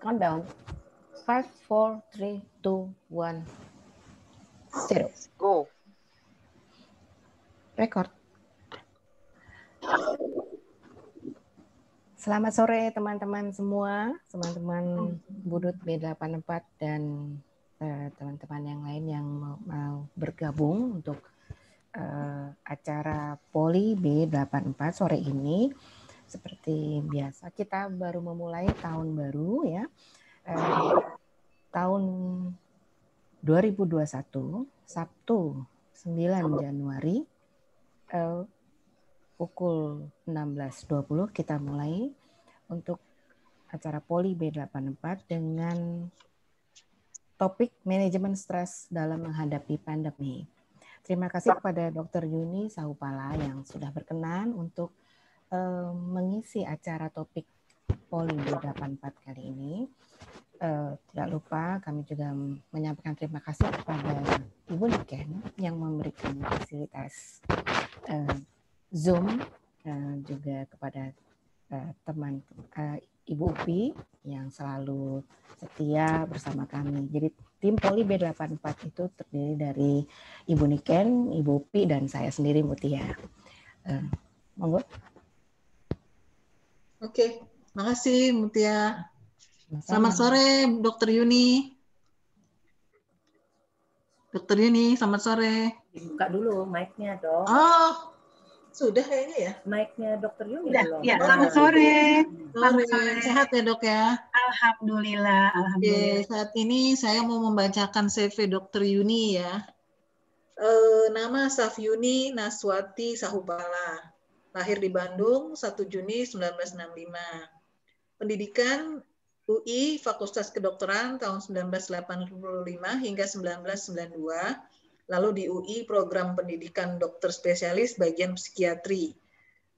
Countdown. 5, 4, 3, 2, 1, 0. Go. Record. Selamat sore teman-teman semua, teman-teman Budut B84 dan teman-teman yang lain yang mau bergabung untuk acara Poli B84 sore ini. Seperti biasa kita baru memulai tahun baru ya. Tahun 2021 Sabtu 9 Januari pukul 16.20 kita mulai untuk acara Poli B84 dengan topik manajemen stres dalam menghadapi pandemi. Terima kasih kepada Dr. Yuni Sahupala yang sudah berkenan untuk mengisi acara topik Poli B84 kali ini. Tidak lupa kami juga menyampaikan terima kasih kepada Ibu Niken yang memberikan fasilitas Zoom, juga kepada teman Ibu Upi yang selalu setia bersama kami. Jadi tim Poli B84 itu terdiri dari Ibu Niken, Ibu Upi, dan saya sendiri Mutia. Monggo. Oke, makasih Mutia. Selamat sore Dr. Yuni. Dr. Yuni, selamat sore. Dibuka dulu mic-nya dong. Oh, sudah kayaknya ya? Mic-nya Dr. Yuni belum. Ya, selamat sore. Sore. Sehat ya dok ya? Alhamdulillah, alhamdulillah. Oke, saat ini saya mau membacakan CV Dr. Yuni ya. Nama Safyuni Naswati Sahupala. Lahir di Bandung 1 Juni 1965. Pendidikan UI Fakultas Kedokteran tahun 1985 hingga 1992. Lalu di UI Program Pendidikan Dokter Spesialis Bagian Psikiatri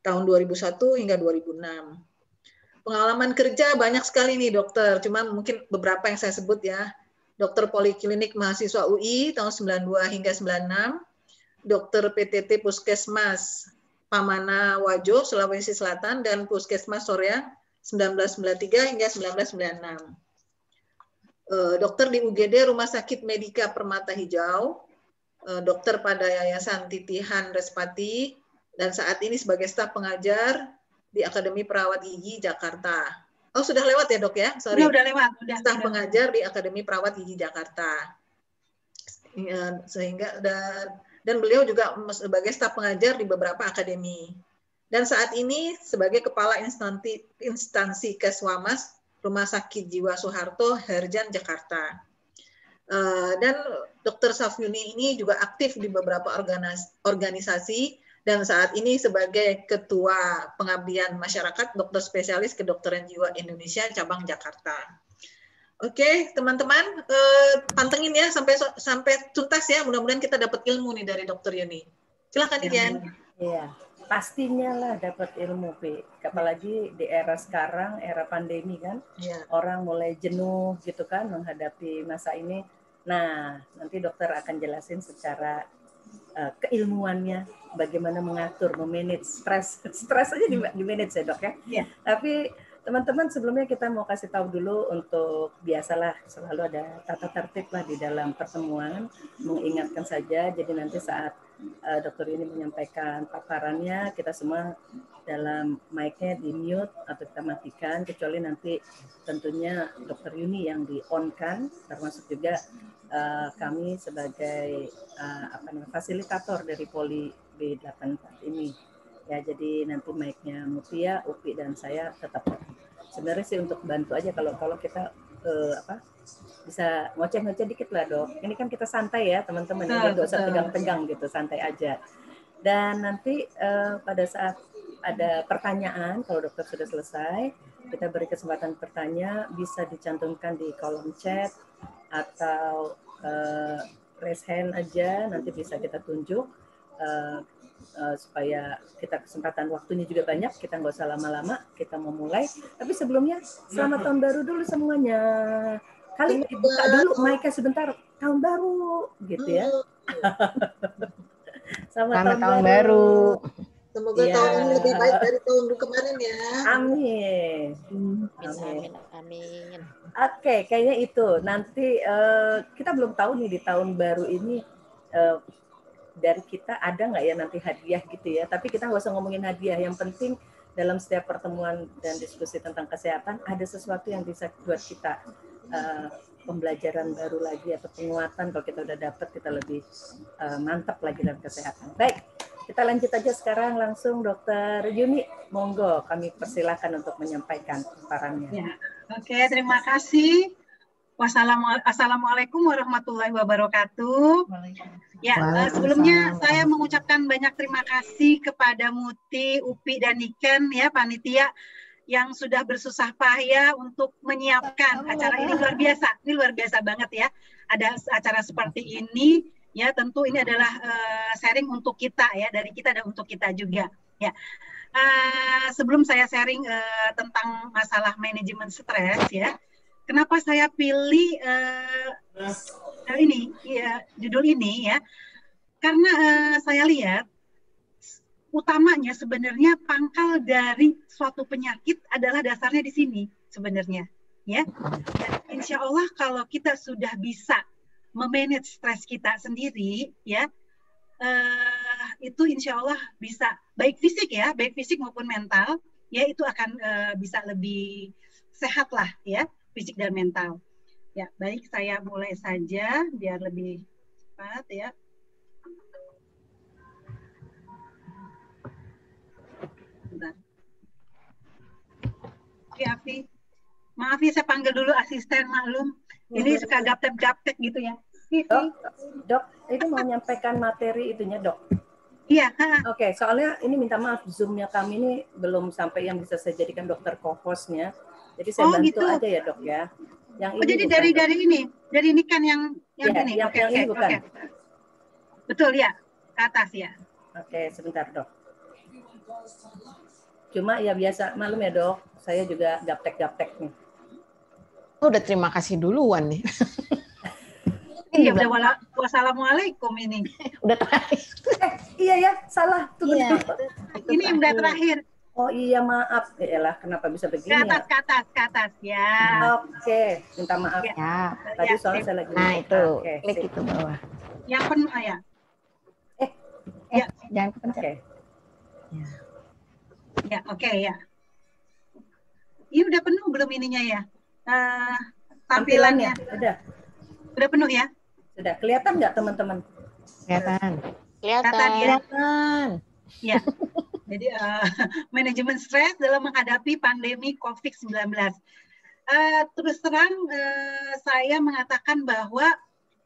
tahun 2001 hingga 2006. Pengalaman kerja banyak sekali nih dokter, cuma mungkin beberapa yang saya sebut ya. Dokter Poliklinik Mahasiswa UI tahun 92 hingga 96. Dokter PTT Puskesmas Pamana Wajo, Sulawesi Selatan, dan Puskesmas Soreang 1993 hingga 1996. Dokter di UGD Rumah Sakit Medika Permata Hijau, dokter pada Yayasan Titihan Respati, dan saat ini sebagai staf pengajar di Akademi Perawat Gigi Jakarta. Oh, sudah lewat ya dok ya? Sorry. Udah lewat. Staf pengajar di Akademi Perawat Gigi Jakarta. Sehingga dan beliau juga sebagai staf pengajar di beberapa akademi. Dan saat ini sebagai Kepala Instansi Keswamas Rumah Sakit Jiwa Soeharto, Herjan, Jakarta. Dan Dr. Safyuni ini juga aktif di beberapa organisasi dan saat ini sebagai Ketua Pengabdian Masyarakat Dokter Spesialis Kedokteran Jiwa Indonesia Cabang Jakarta. Oke, teman-teman, pantengin ya sampai tuntas ya. Mudah-mudahan kita dapat ilmu nih dari Dr. Yuni. Silakan Ian. Iya, pastinya lah dapat ilmu, Pi. Apalagi di era sekarang, era pandemi kan, orang mulai jenuh gitu kan menghadapi masa ini. Nah, nanti dokter akan jelasin secara keilmuannya bagaimana mengatur, memanage stres. Stres aja di-manage ya dok ya. Yeah. Tapi teman-teman sebelumnya kita mau kasih tahu dulu untuk biasalah selalu ada tata tertib lah di dalam pertemuan, mengingatkan saja. Jadi nanti saat dokter ini menyampaikan paparannya kita semua dalam mic-nya di mute atau kita matikan kecuali nanti tentunya dokter Yuni yang di on kan, termasuk juga kami sebagai fasilitator dari Poli B84 ini. Ya, jadi nanti mic-nya Mutia, Upi, dan saya tetap. Sebenarnya sih untuk bantu aja kalau kita bisa ngoceh-ngoceh dikit lah dok. Ini kan kita santai ya teman-teman, jadi nggak usah tegang-tegang gitu, santai aja. Dan nanti pada saat ada pertanyaan, kalau dokter sudah selesai, kita beri kesempatan bertanya, bisa dicantumkan di kolom chat atau raise hand aja, nanti bisa kita tunjuk. Supaya kita kesempatan waktunya juga banyak, kita nggak usah lama-lama, kita mau mulai. Tapi sebelumnya selamat tahun baru dulu semuanya. Kali buka dulu mic-nya sebentar, tahun baru gitu ya. Selamat tahun baru. Semoga tahun ini lebih baik dari tahun kemarin ya. Amin. Amin. Amin. Oke, kayaknya itu. Nanti kita belum tahu nih di tahun baru ini dari kita ada nggak ya nanti hadiah gitu ya. Tapi kita nggak usah ngomongin hadiah. Yang penting dalam setiap pertemuan dan diskusi tentang kesehatan ada sesuatu yang bisa buat kita pembelajaran baru lagi atau penguatan. Kalau kita udah dapat, kita lebih mantap lagi dalam kesehatan. Baik. Kita lanjut aja sekarang langsung Dokter Yuni, monggo kami persilakan untuk menyampaikan paparannya. Ya, oke, terima kasih. Assalamualaikum warahmatullahi wabarakatuh. Ya, sebelumnya saya mengucapkan banyak terima kasih kepada Muti, Upi, dan Niken ya panitia yang sudah bersusah payah untuk menyiapkan acara ini. Luar biasa banget ya. Ada acara seperti ini. Ya, tentu ini adalah sharing untuk kita ya, dari kita dan untuk kita juga. Ya, sebelum saya sharing tentang masalah manajemen stres ya, kenapa saya pilih ini ya, judul ini ya? Karena saya lihat utamanya sebenarnya pangkal dari suatu penyakit adalah dasarnya di sini sebenarnya ya. Dan insya Allah kalau kita sudah bisa memanage stres kita sendiri ya, itu insya Allah bisa baik fisik maupun mental ya, itu akan bisa lebih sehat lah ya, fisik dan mental ya. Baik, saya mulai saja biar lebih cepat ya. Bentar. Oke, Afi, maaf ya, saya panggil dulu asisten, maklum ini suka gaptek gitu ya. Dok, itu mau menyampaikan materi itunya, Dok. Iya. Oke, soalnya ini minta maaf, Zoom-nya kami ini belum sampai yang bisa saya jadikan dokter co-host-nya. Jadi saya bantu gitu aja ya, Dok ya. Yang ini jadi bukan, dari ini kan yang ya, ini. Yang ini bukan. Betul ya, ke atas ya. Oke, sebentar, Dok. Cuma ya biasa, malum ya, Dok. Saya juga gaptek-gaptek nih. Udah terima kasih duluan nih. Iya, udah wassalamualaikum ini. Udah terakhir. Iya ya, salah. Tunggu dulu. Ini udah terakhir. Oh iya, maaf. Yaelah, kenapa bisa begini ke atas ya. Oke, minta maaf. Ya. Tadi soalnya saya lagi. Nah, itu. Oke, klik itu bawah. Yang penuh ya. Ya, jangan kepencet. Oke. Ya, oke ya. Ini udah penuh belum ininya ya? Tampilannya. Udah penuh ya? Sudah. Kelihatan nggak teman-teman? Kelihatan. Ya. Jadi manajemen stres dalam menghadapi pandemi COVID-19. Terus terang saya mengatakan bahwa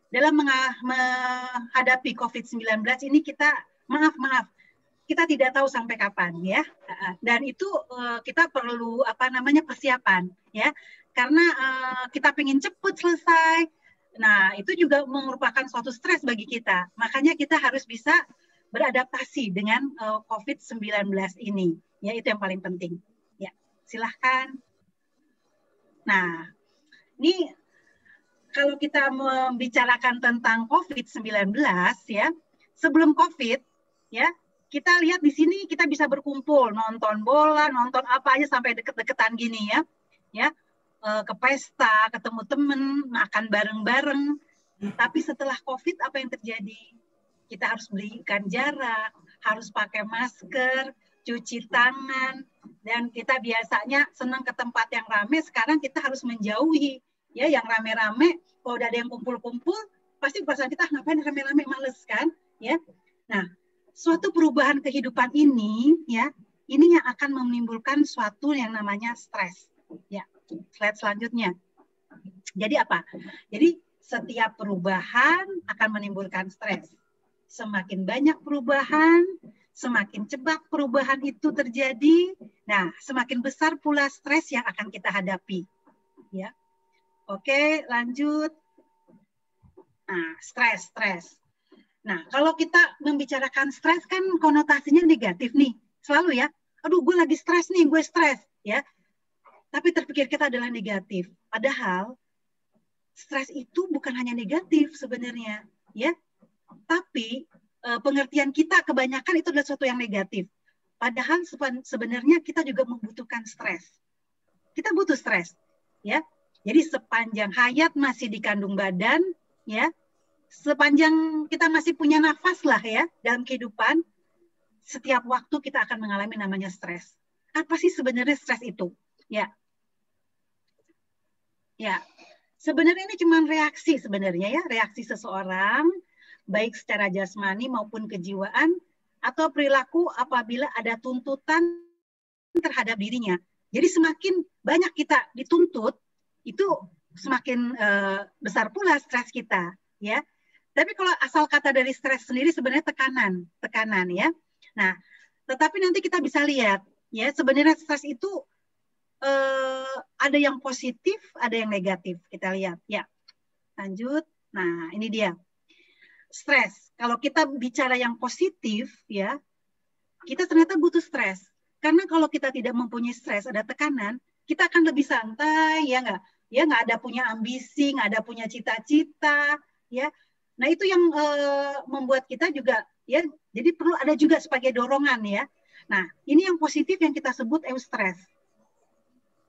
dalam menghadapi COVID-19 ini kita kita tidak tahu sampai kapan ya. Dan itu kita perlu persiapan ya. Karena kita pengen cepat selesai. Nah, itu juga merupakan suatu stres bagi kita. Makanya kita harus bisa beradaptasi dengan COVID-19 ini. Ya, itu yang paling penting. Ya, silahkan. Nah, ini kalau kita membicarakan tentang COVID-19 ya, sebelum COVID ya, kita lihat di sini kita bisa berkumpul, nonton bola, nonton apa aja sampai deket-deketan gini ya. Ya, ke pesta, ketemu temen, makan bareng-bareng. Tapi setelah COVID apa yang terjadi? Kita harus berikan jarak, harus pakai masker, cuci tangan, dan kita biasanya senang ke tempat yang ramai, sekarang kita harus menjauhi. Ya, yang rame-rame, kalau udah ada yang kumpul-kumpul, pasti perasaan kita ngapain rame-rame, males kan? Ya. Nah, suatu perubahan kehidupan ini, ya, ini yang akan menimbulkan suatu yang namanya stres. Ya. Slide selanjutnya. Jadi apa? Jadi setiap perubahan akan menimbulkan stres. Semakin banyak perubahan, semakin cepat perubahan itu terjadi. Nah, semakin besar pula stres yang akan kita hadapi. Ya. Oke, lanjut. Nah, stres. Nah, kalau kita membicarakan stres kan konotasinya negatif nih. Selalu ya. Aduh, gue lagi stres nih, gue stres. Ya. Tapi terpikir kita adalah negatif. Padahal stres itu bukan hanya negatif sebenarnya, ya. Tapi pengertian kita kebanyakan itu adalah sesuatu yang negatif. Padahal sebenarnya kita juga membutuhkan stres. Kita butuh stres, ya. Jadi sepanjang hayat masih dikandung badan, ya, sepanjang kita masih punya nafas lah ya dalam kehidupan, setiap waktu kita akan mengalami namanya stres. Apa sih sebenarnya stres itu? Ya, sebenarnya ini cuma reaksi sebenarnya ya, reaksi seseorang baik secara jasmani maupun kejiwaan atau perilaku apabila ada tuntutan terhadap dirinya. Jadi semakin banyak kita dituntut, itu semakin besar pula stres kita, ya. Tapi kalau asal kata dari stres sendiri sebenarnya tekanan ya. Nah, tetapi nanti kita bisa lihat ya, sebenarnya stres itu ada yang positif, ada yang negatif. Kita lihat ya. Lanjut. Nah, ini dia. Stres. Kalau kita bicara yang positif ya, kita ternyata butuh stres. Karena kalau kita tidak mempunyai stres, ada tekanan, kita akan lebih santai, ya nggak? Ya nggak ada punya ambisi, nggak ada punya cita-cita, ya. Nah itu yang membuat kita juga, ya. Jadi perlu ada juga sebagai dorongan, ya. Nah ini yang positif yang kita sebut eustress.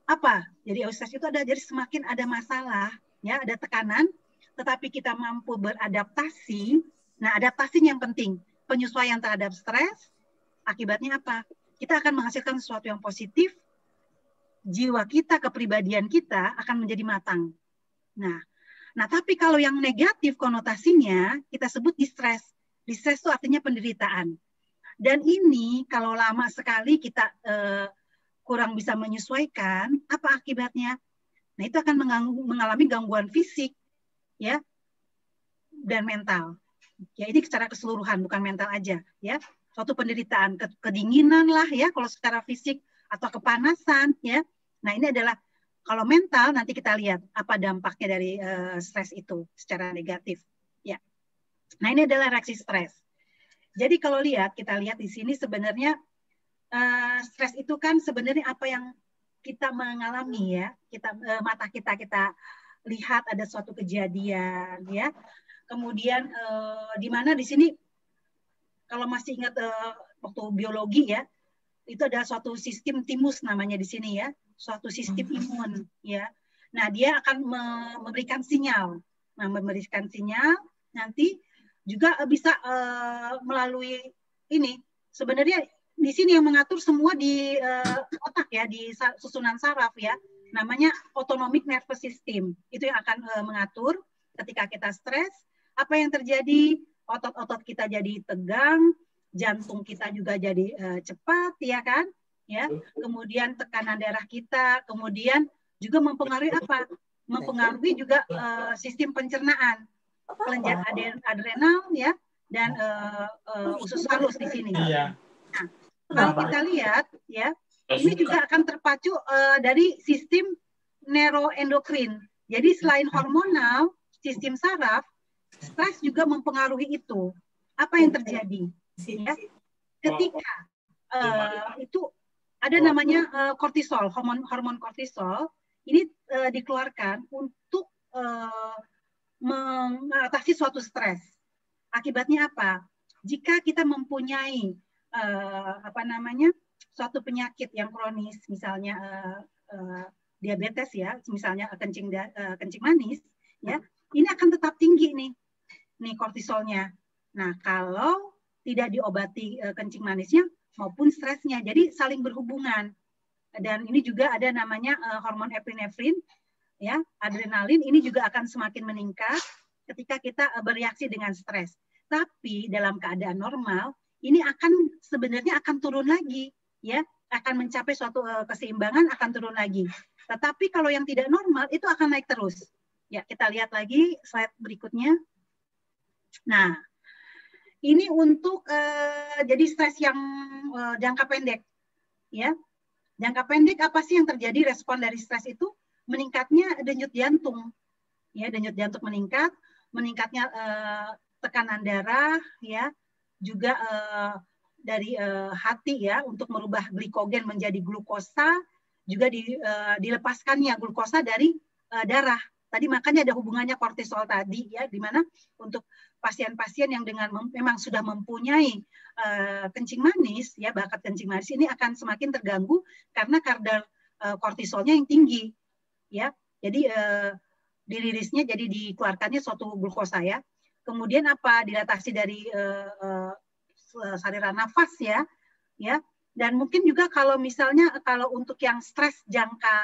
Apa? Jadi eustress itu ada, jadi semakin ada masalah, ya, ada tekanan, tetapi kita mampu beradaptasi. Nah adaptasi yang penting, penyesuaian terhadap stres. Akibatnya apa? Kita akan menghasilkan sesuatu yang positif, jiwa kita, kepribadian kita akan menjadi matang. Nah, tapi kalau yang negatif konotasinya, kita sebut distress. Distress itu artinya penderitaan. Dan ini kalau lama sekali kita kurang bisa menyesuaikan, apa akibatnya? Nah, itu akan mengalami gangguan fisik, ya, dan mental. Ya, ini secara keseluruhan, bukan mental aja, ya. Suatu penderitaan, kedinginan lah ya kalau secara fisik atau kepanasan ya. Nah ini adalah kalau mental nanti kita lihat apa dampaknya dari stres itu secara negatif ya. Nah ini adalah reaksi stres. Jadi kalau kita lihat di sini sebenarnya stres itu kan sebenarnya apa yang kita mengalami ya. Mata kita lihat ada suatu kejadian ya. Kemudian di mana di sini kalau masih ingat waktu biologi ya, itu ada suatu sistem timus namanya di sini ya, suatu sistem imun ya. Nah dia akan memberikan sinyal, nanti juga bisa melalui ini. Sebenarnya di sini yang mengatur semua di otak ya, di susunan saraf ya, namanya autonomic nervous system. Itu yang akan mengatur ketika kita stres, apa yang terjadi. Otot-otot kita jadi tegang, jantung kita juga jadi cepat, ya kan? Ya. Kemudian tekanan darah kita, kemudian juga mempengaruhi apa? Mempengaruhi juga sistem pencernaan, kelenjar adrenal, ya, dan usus halus di sini. Nah, kalau kita lihat, ya, ini juga akan terpacu dari sistem neuroendokrin. Jadi selain hormonal, sistem saraf, stres juga mempengaruhi itu. Apa yang terjadi? Ya? Ketika itu ada namanya kortisol, hormon kortisol, ini dikeluarkan untuk mengatasi suatu stres. Akibatnya apa? Jika kita mempunyai suatu penyakit yang kronis, misalnya diabetes ya, misalnya kencing manis, ya, ini akan tetap tinggi nih kortisolnya. Nah, kalau tidak diobati kencing manisnya maupun stresnya, jadi saling berhubungan. Dan ini juga ada namanya hormon epinefrin, ya, adrenalin, ini juga akan semakin meningkat ketika kita bereaksi dengan stres. Tapi dalam keadaan normal, ini sebenarnya akan turun lagi, ya, akan mencapai suatu keseimbangan, akan turun lagi. Tetapi kalau yang tidak normal itu akan naik terus. Ya, kita lihat lagi slide berikutnya. Nah, ini untuk jadi stres yang jangka pendek, ya. Jangka pendek apa sih yang terjadi respon dari stres itu? Meningkatnya denyut jantung, ya, denyut jantung meningkat, meningkatnya tekanan darah, ya, juga dari hati ya untuk merubah glikogen menjadi glukosa, juga dilepaskannya glukosa dari darah, Tadi makanya ada hubungannya kortisol tadi ya, di mana untuk pasien-pasien yang memang sudah mempunyai kencing manis ya, bakat kencing manis ini akan semakin terganggu karena kadar kortisolnya yang tinggi ya. Jadi dirilisnya jadi dikeluarkannya suatu glukosa ya. Kemudian apa? Dilatasi dari saluran nafas ya. Dan mungkin juga kalau misalnya kalau untuk yang stres jangka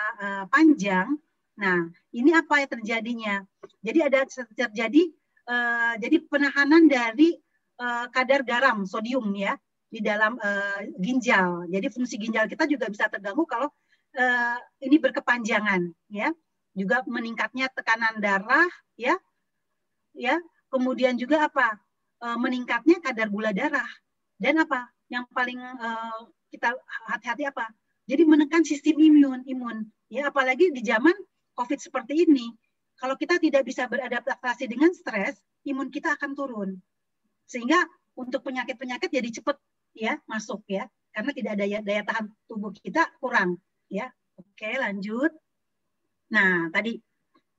panjang, nah ini apa yang terjadinya? Jadi ada terjadi jadi penahanan dari kadar garam sodium ya di dalam ginjal. Jadi fungsi ginjal kita juga bisa terganggu kalau ini berkepanjangan ya. Juga meningkatnya tekanan darah ya. Kemudian juga apa? Meningkatnya kadar gula darah. Dan apa? Yang paling kita hati-hati apa? Jadi menekan sistem imun ya, apalagi di zaman COVID seperti ini. Kalau kita tidak bisa beradaptasi dengan stres, imun kita akan turun. Sehingga untuk penyakit-penyakit jadi cepat ya masuk ya, karena tidak ada daya tahan tubuh kita kurang ya. Oke, lanjut. Nah, tadi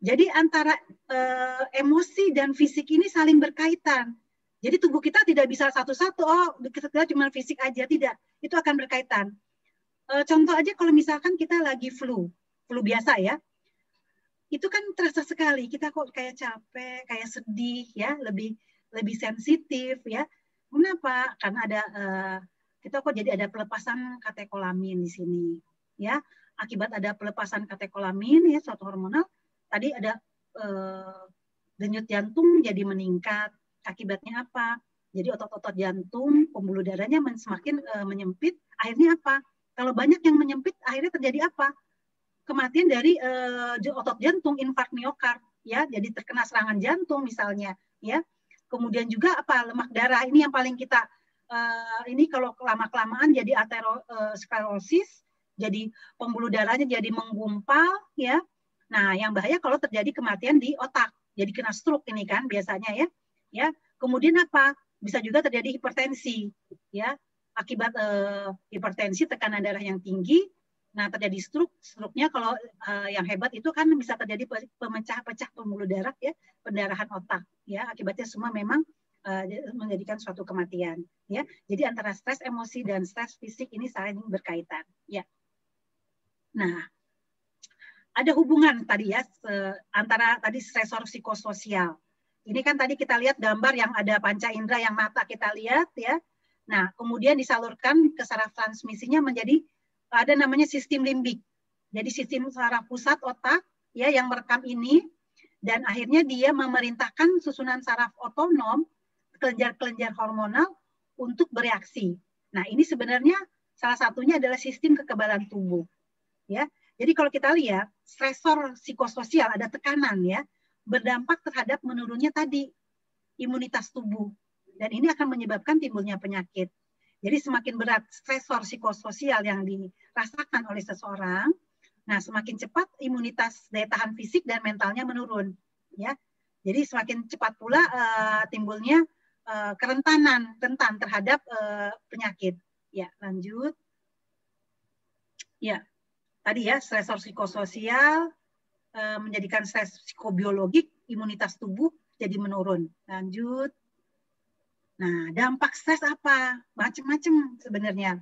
jadi antara emosi dan fisik ini saling berkaitan. Jadi tubuh kita tidak bisa satu-satu, kita cuma fisik aja, tidak. Itu akan berkaitan. Contoh aja kalau misalkan kita lagi flu biasa ya, itu kan terasa sekali, kita kok kayak capek, kayak sedih ya, lebih sensitif ya. Kenapa? Karena ada kita kok jadi ada pelepasan katekolamin di sini ya. Akibat ada pelepasan katekolamin ya, suatu hormonal, tadi ada denyut jantung jadi meningkat. Akibatnya apa? Jadi otot-otot jantung, pembuluh darahnya semakin menyempit. Akhirnya apa? Kalau banyak yang menyempit, akhirnya terjadi apa? Kematian dari otot jantung, infark miokard, ya. Jadi terkena serangan jantung misalnya, ya. Kemudian juga apa? Lemak darah ini yang paling kita ini kalau lama-kelamaan jadi aterosklerosis, jadi pembuluh darahnya jadi menggumpal, ya. Nah, yang bahaya kalau terjadi kematian di otak, jadi kena stroke ini kan biasanya ya. Ya, kemudian apa? Bisa juga terjadi hipertensi, ya, akibat hipertensi, tekanan darah yang tinggi. Nah, terjadi stroke. Stroke-nya kalau yang hebat itu kan bisa terjadi pemecah-pecah pembuluh darah, ya, pendarahan otak, ya. Akibatnya semua memang menjadikan suatu kematian, ya. Jadi antara stres emosi dan stres fisik ini saling berkaitan, ya. Nah, ada hubungan tadi ya antara tadi stresor psikososial. Ini kan tadi kita lihat gambar yang ada panca indera yang mata kita lihat ya. Nah, kemudian disalurkan ke saraf transmisinya menjadi ada namanya sistem limbik. Jadi sistem saraf pusat otak ya yang merekam ini dan akhirnya dia memerintahkan susunan saraf otonom kelenjar-kelenjar hormonal untuk bereaksi. Nah, ini sebenarnya salah satunya adalah sistem kekebalan tubuh. Ya. Jadi kalau kita lihat stresor psikososial ada tekanan ya, berdampak terhadap menurunnya tadi imunitas tubuh dan ini akan menyebabkan timbulnya penyakit. Jadi semakin berat stresor psikososial yang dirasakan oleh seseorang, nah semakin cepat imunitas daya tahan fisik dan mentalnya menurun, ya. Jadi semakin cepat pula timbulnya rentan terhadap penyakit. Ya, lanjut. Ya, tadi ya stresor psikososial menjadikan stres psikobiologik, imunitas tubuh jadi menurun. Lanjut. Nah, dampak stres apa? Macam-macam sebenarnya.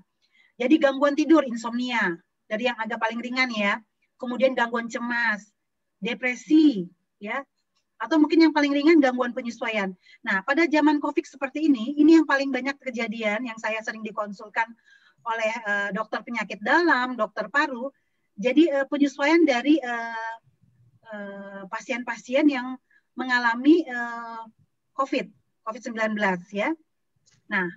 Jadi gangguan tidur, insomnia, dari yang agak paling ringan ya. Kemudian gangguan cemas, depresi, ya. Atau mungkin yang paling ringan gangguan penyesuaian. Nah, pada zaman COVID seperti ini yang paling banyak kejadian yang saya sering dikonsulkan oleh dokter penyakit dalam, dokter paru. Jadi penyesuaian dari pasien-pasien yang mengalami COVID-19 ya. Nah,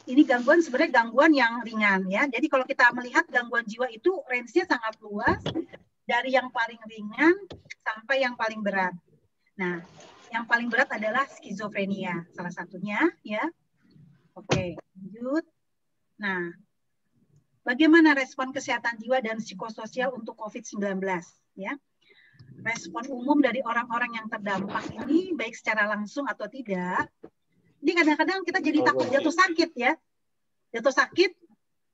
ini gangguan sebenarnya gangguan yang ringan ya. Jadi kalau kita melihat gangguan jiwa itu range-nya sangat luas dari yang paling ringan sampai yang paling berat. Nah, yang paling berat adalah skizofrenia salah satunya ya. Oke, lanjut. Nah, bagaimana respon kesehatan jiwa dan psikososial untuk COVID-19 ya? Respon umum dari orang-orang yang terdampak ini baik secara langsung atau tidak, ini kadang-kadang kita jadi takut jatuh sakit ya, jatuh sakit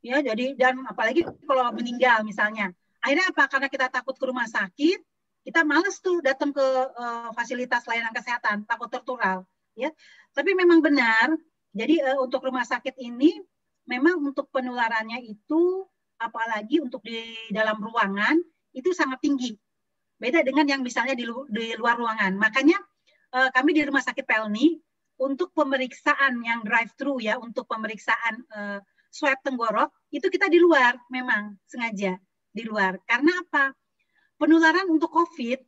ya, jadi dan apalagi kalau meninggal misalnya, akhirnya apa? Karena kita takut ke rumah sakit kita males tuh datang ke fasilitas layanan kesehatan, takut tertular, ya. Tapi memang benar. Jadi untuk rumah sakit ini memang untuk penularannya itu, apalagi untuk di dalam ruangan itu sangat tinggi. Beda dengan yang misalnya di luar ruangan. Makanya kami di Rumah Sakit Pelni untuk pemeriksaan yang drive-thru ya, untuk pemeriksaan swab tenggorok itu kita di luar, memang sengaja di luar. Karena apa? Penularan untuk COVID,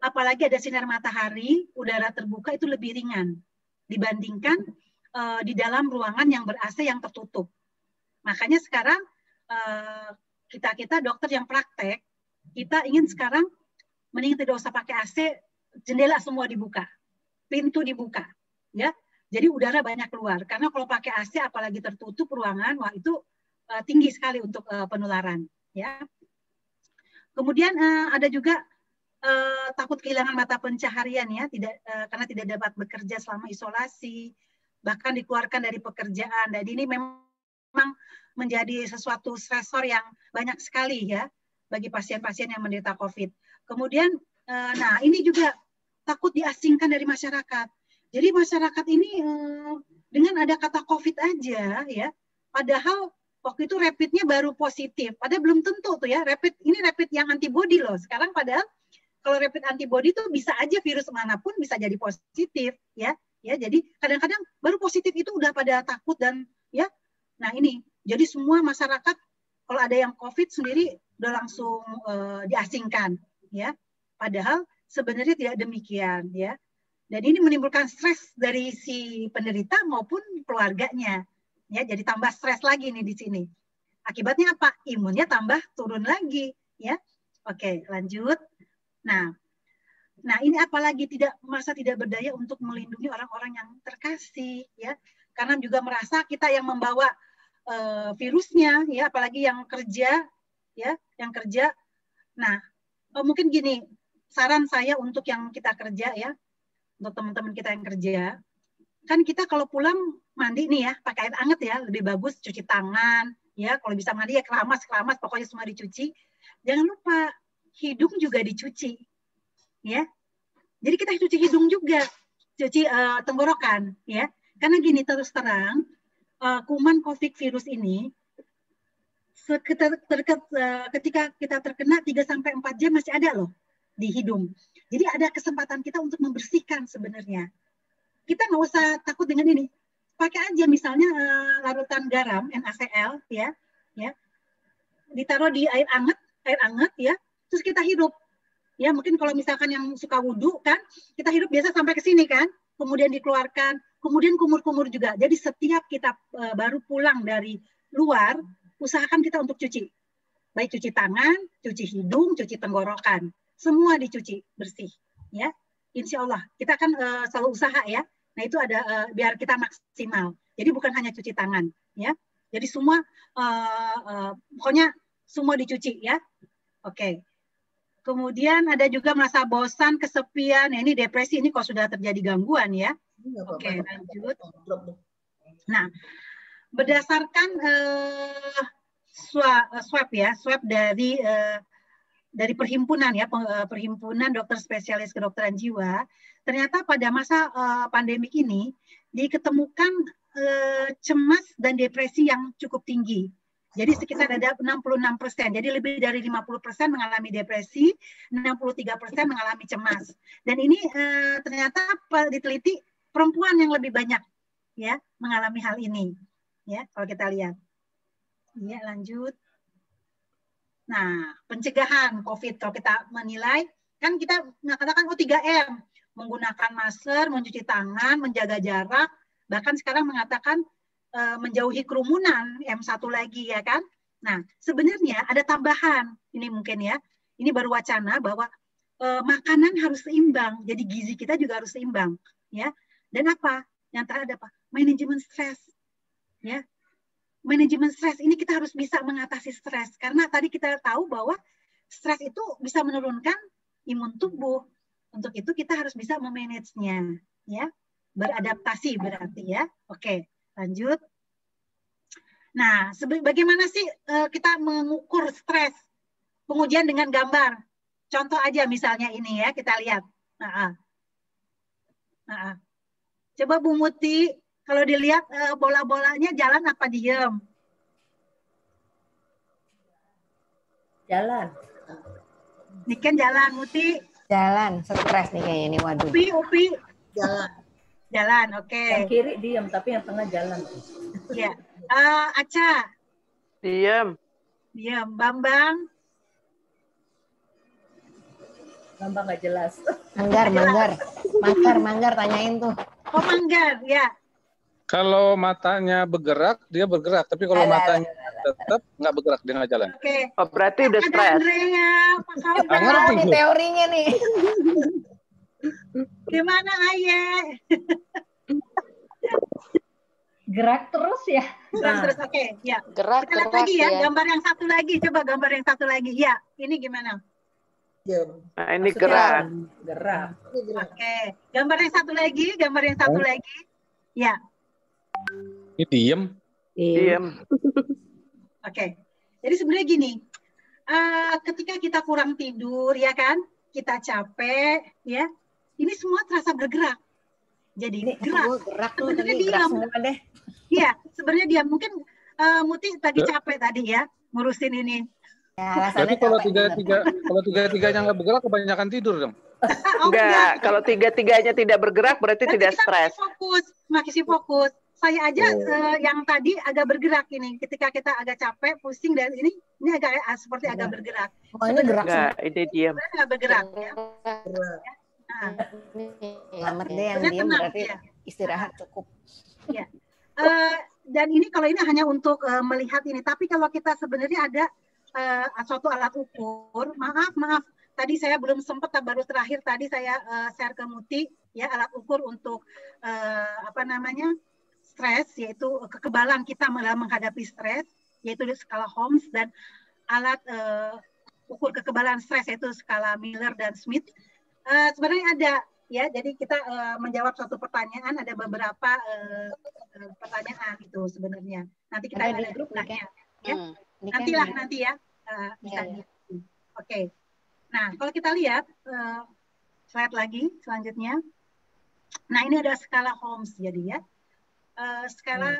apalagi ada sinar matahari, udara terbuka itu lebih ringan dibandingkan di dalam ruangan yang ber-AC yang tertutup. Makanya sekarang kita dokter yang praktek, kita ingin sekarang mending tidak usah pakai AC, jendela semua dibuka, pintu dibuka, ya. Jadi udara banyak keluar. Karena kalau pakai AC, apalagi tertutup ruangan, wah itu tinggi sekali untuk penularan, ya. Kemudian ada juga takut kehilangan mata pencaharian ya, karena tidak dapat bekerja selama isolasi, bahkan dikeluarkan dari pekerjaan. Dan ini memang menjadi sesuatu stresor yang banyak sekali ya bagi pasien-pasien yang menderita COVID. Kemudian, nah ini juga takut diasingkan dari masyarakat. Jadi masyarakat ini dengan ada kata COVID aja ya, padahal waktu itu rapidnya baru positif. Padahal belum tentu tuh ya, ini rapid yang antibody loh. Sekarang padahal kalau rapid antibody itu bisa aja virus manapun bisa jadi positif ya. Ya, jadi kadang-kadang baru positif itu udah pada takut dan ya. Nah, ini jadi semua masyarakat kalau ada yang COVID sendiri udah langsung diasingkan ya. Padahal sebenarnya tidak demikian ya. Dan ini menimbulkan stres dari si penderita maupun keluarganya. Ya, jadi tambah stres lagi nih di sini. Akibatnya apa? Imunnya tambah turun lagi ya. Oke, lanjut. Nah, ini apalagi merasa tidak berdaya untuk melindungi orang-orang yang terkasih, ya, karena juga merasa kita yang membawa virusnya, ya, apalagi yang kerja, ya, yang kerja. Nah, mungkin gini, saran saya untuk yang kita kerja, ya, untuk teman-teman kita yang kerja, kan kita kalau pulang mandi nih ya, pakai air hangat ya, lebih bagus cuci tangan, ya, kalau bisa mandi ya keramas, pokoknya semua dicuci. Jangan lupa hidung juga dicuci, ya. Jadi kita cuci hidung juga, cuci tenggorokan, ya. Karena gini, terus terang, kuman COVID virus ini, ketika kita terkena 3-4 jam masih ada loh di hidung. Jadi ada kesempatan kita untuk membersihkan sebenarnya. Kita nggak usah takut dengan ini. Pakai aja misalnya larutan garam, NaCl, ya, ditaruh di air hangat, ya. Terus kita hirup, ya mungkin kalau misalkan yang suka wudhu kan, kita hirup biasa sampai ke sini kan, kemudian dikeluarkan, kemudian kumur-kumur juga. Jadi setiap kita baru pulang dari luar, usahakan kita untuk cuci, baik cuci tangan, cuci hidung, cuci tenggorokan, semua dicuci bersih, ya. Insya Allah kita akan selalu usaha ya. Nah itu ada biar kita maksimal. Jadi bukan hanya cuci tangan, ya. Jadi semua pokoknya semua dicuci ya. Oke. Kemudian ada juga merasa bosan, kesepian. Nah, ini depresi, ini kok sudah terjadi gangguan ya. Oke, lanjut. Nah, berdasarkan swab dari perhimpunan ya, perhimpunan dokter spesialis kedokteran jiwa, ternyata pada masa pandemik ini diketemukan cemas dan depresi yang cukup tinggi. Jadi sekitar ada 66%, jadi lebih dari 50% mengalami depresi, 63% mengalami cemas. Dan ini ternyata diteliti perempuan yang lebih banyak ya mengalami hal ini. Ya, kalau kita lihat. Ya, lanjut. Nah, pencegahan COVID kalau kita menilai, kan kita mengatakan 3M, menggunakan masker, mencuci tangan, menjaga jarak, bahkan sekarang mengatakan menjauhi kerumunan, M1 lagi ya kan. Nah, sebenarnya ada tambahan, ini mungkin ya, ini baru wacana bahwa makanan harus seimbang, jadi gizi kita juga harus seimbang, ya. Dan apa? Yang terakhir apa? Manajemen stres, ya. Manajemen stres ini kita harus bisa mengatasi stres, karena tadi kita tahu bahwa stres itu bisa menurunkan imun tubuh. Untuk itu kita harus bisa memanagenya, ya. Beradaptasi berarti ya. Oke. Lanjut. Nah, bagaimana sih kita mengukur stres? Pengujian dengan gambar. Contoh aja misalnya ini ya, kita lihat. Coba Bu Muti, kalau dilihat bola-bolanya jalan apa diem? Jalan. Niken jalan, Muti. Jalan, stres nih kayaknya ini, waduh. Upi. Jalan. Jalan, oke. Yang kiri diam, tapi yang tengah jalan. Ya. Aca. Diam. Diam. Bambang. Bambang nggak jelas. Manggar, tanyain tuh. Oh, Manggar, ya. Kalau matanya bergerak, dia bergerak. Tapi kalau matanya tetap nggak bergerak, dia nggak jalan. Oke. Oh, berarti udah Ada stres. Andrea, Pak Kabar. Nggak ngerti Ini gue. teorinya nih. Gimana Aye? Gerak terus ya. Terus, oke, ya. Gerak, Kita lihat lagi ya, gambar yang satu lagi. Coba gambar yang satu lagi. Ya, ini gimana? Diam. Nah, ini Maksudnya gerak. Gerak. Ini gerak. Oke. Gambar yang satu lagi. Ya, Ini diem. Diam. oke. Jadi sebenarnya gini, ketika kita kurang tidur, ya kan, kita capek, ya, ini semua terasa bergerak. Jadi Ini gerak. gue gerak tuh Sebenarnya tadi, gerak diam. semua deh. Iya, sebenarnya dia mungkin Muti tadi capek tadi ya ngurusin ini. Ya, Berarti alasannya kalau capek. tiga-tiganya nggak bergerak, kebanyakan tidur dong. Enggak, kalau tiga-tiganya tidak bergerak berarti tidak kita stres. masih fokus. Saya aja yang tadi agak bergerak ini. Ketika kita agak capek, pusing dan ini agak seperti agak bergerak. Oh, ini gerak Enggak, semua. ini diam. Sebenarnya nggak bergerak ya. Gerak. Nah, Selamat deh yang sebenarnya diam tenang, berarti ya. istirahat cukup. Ya. Dan ini kalau ini hanya untuk melihat ini, tapi kalau kita sebenarnya ada suatu alat ukur, maaf, tadi saya belum sempat, baru terakhir tadi saya share ke Muti ya alat ukur untuk stres, yaitu kekebalan kita dalam menghadapi stres, yaitu di skala Holmes, dan alat ukur kekebalan stres yaitu skala Miller dan Smith. Sebenarnya ada ya, jadi kita menjawab suatu pertanyaan, ada beberapa pertanyaan itu sebenarnya. Nanti kita Ada di ada grup grupnya, ya? ya. Nanti ya bisa. Ya. Oke. Nah, kalau kita lihat slide lagi selanjutnya. Nah, ini ada skala Holmes jadi ya. Skala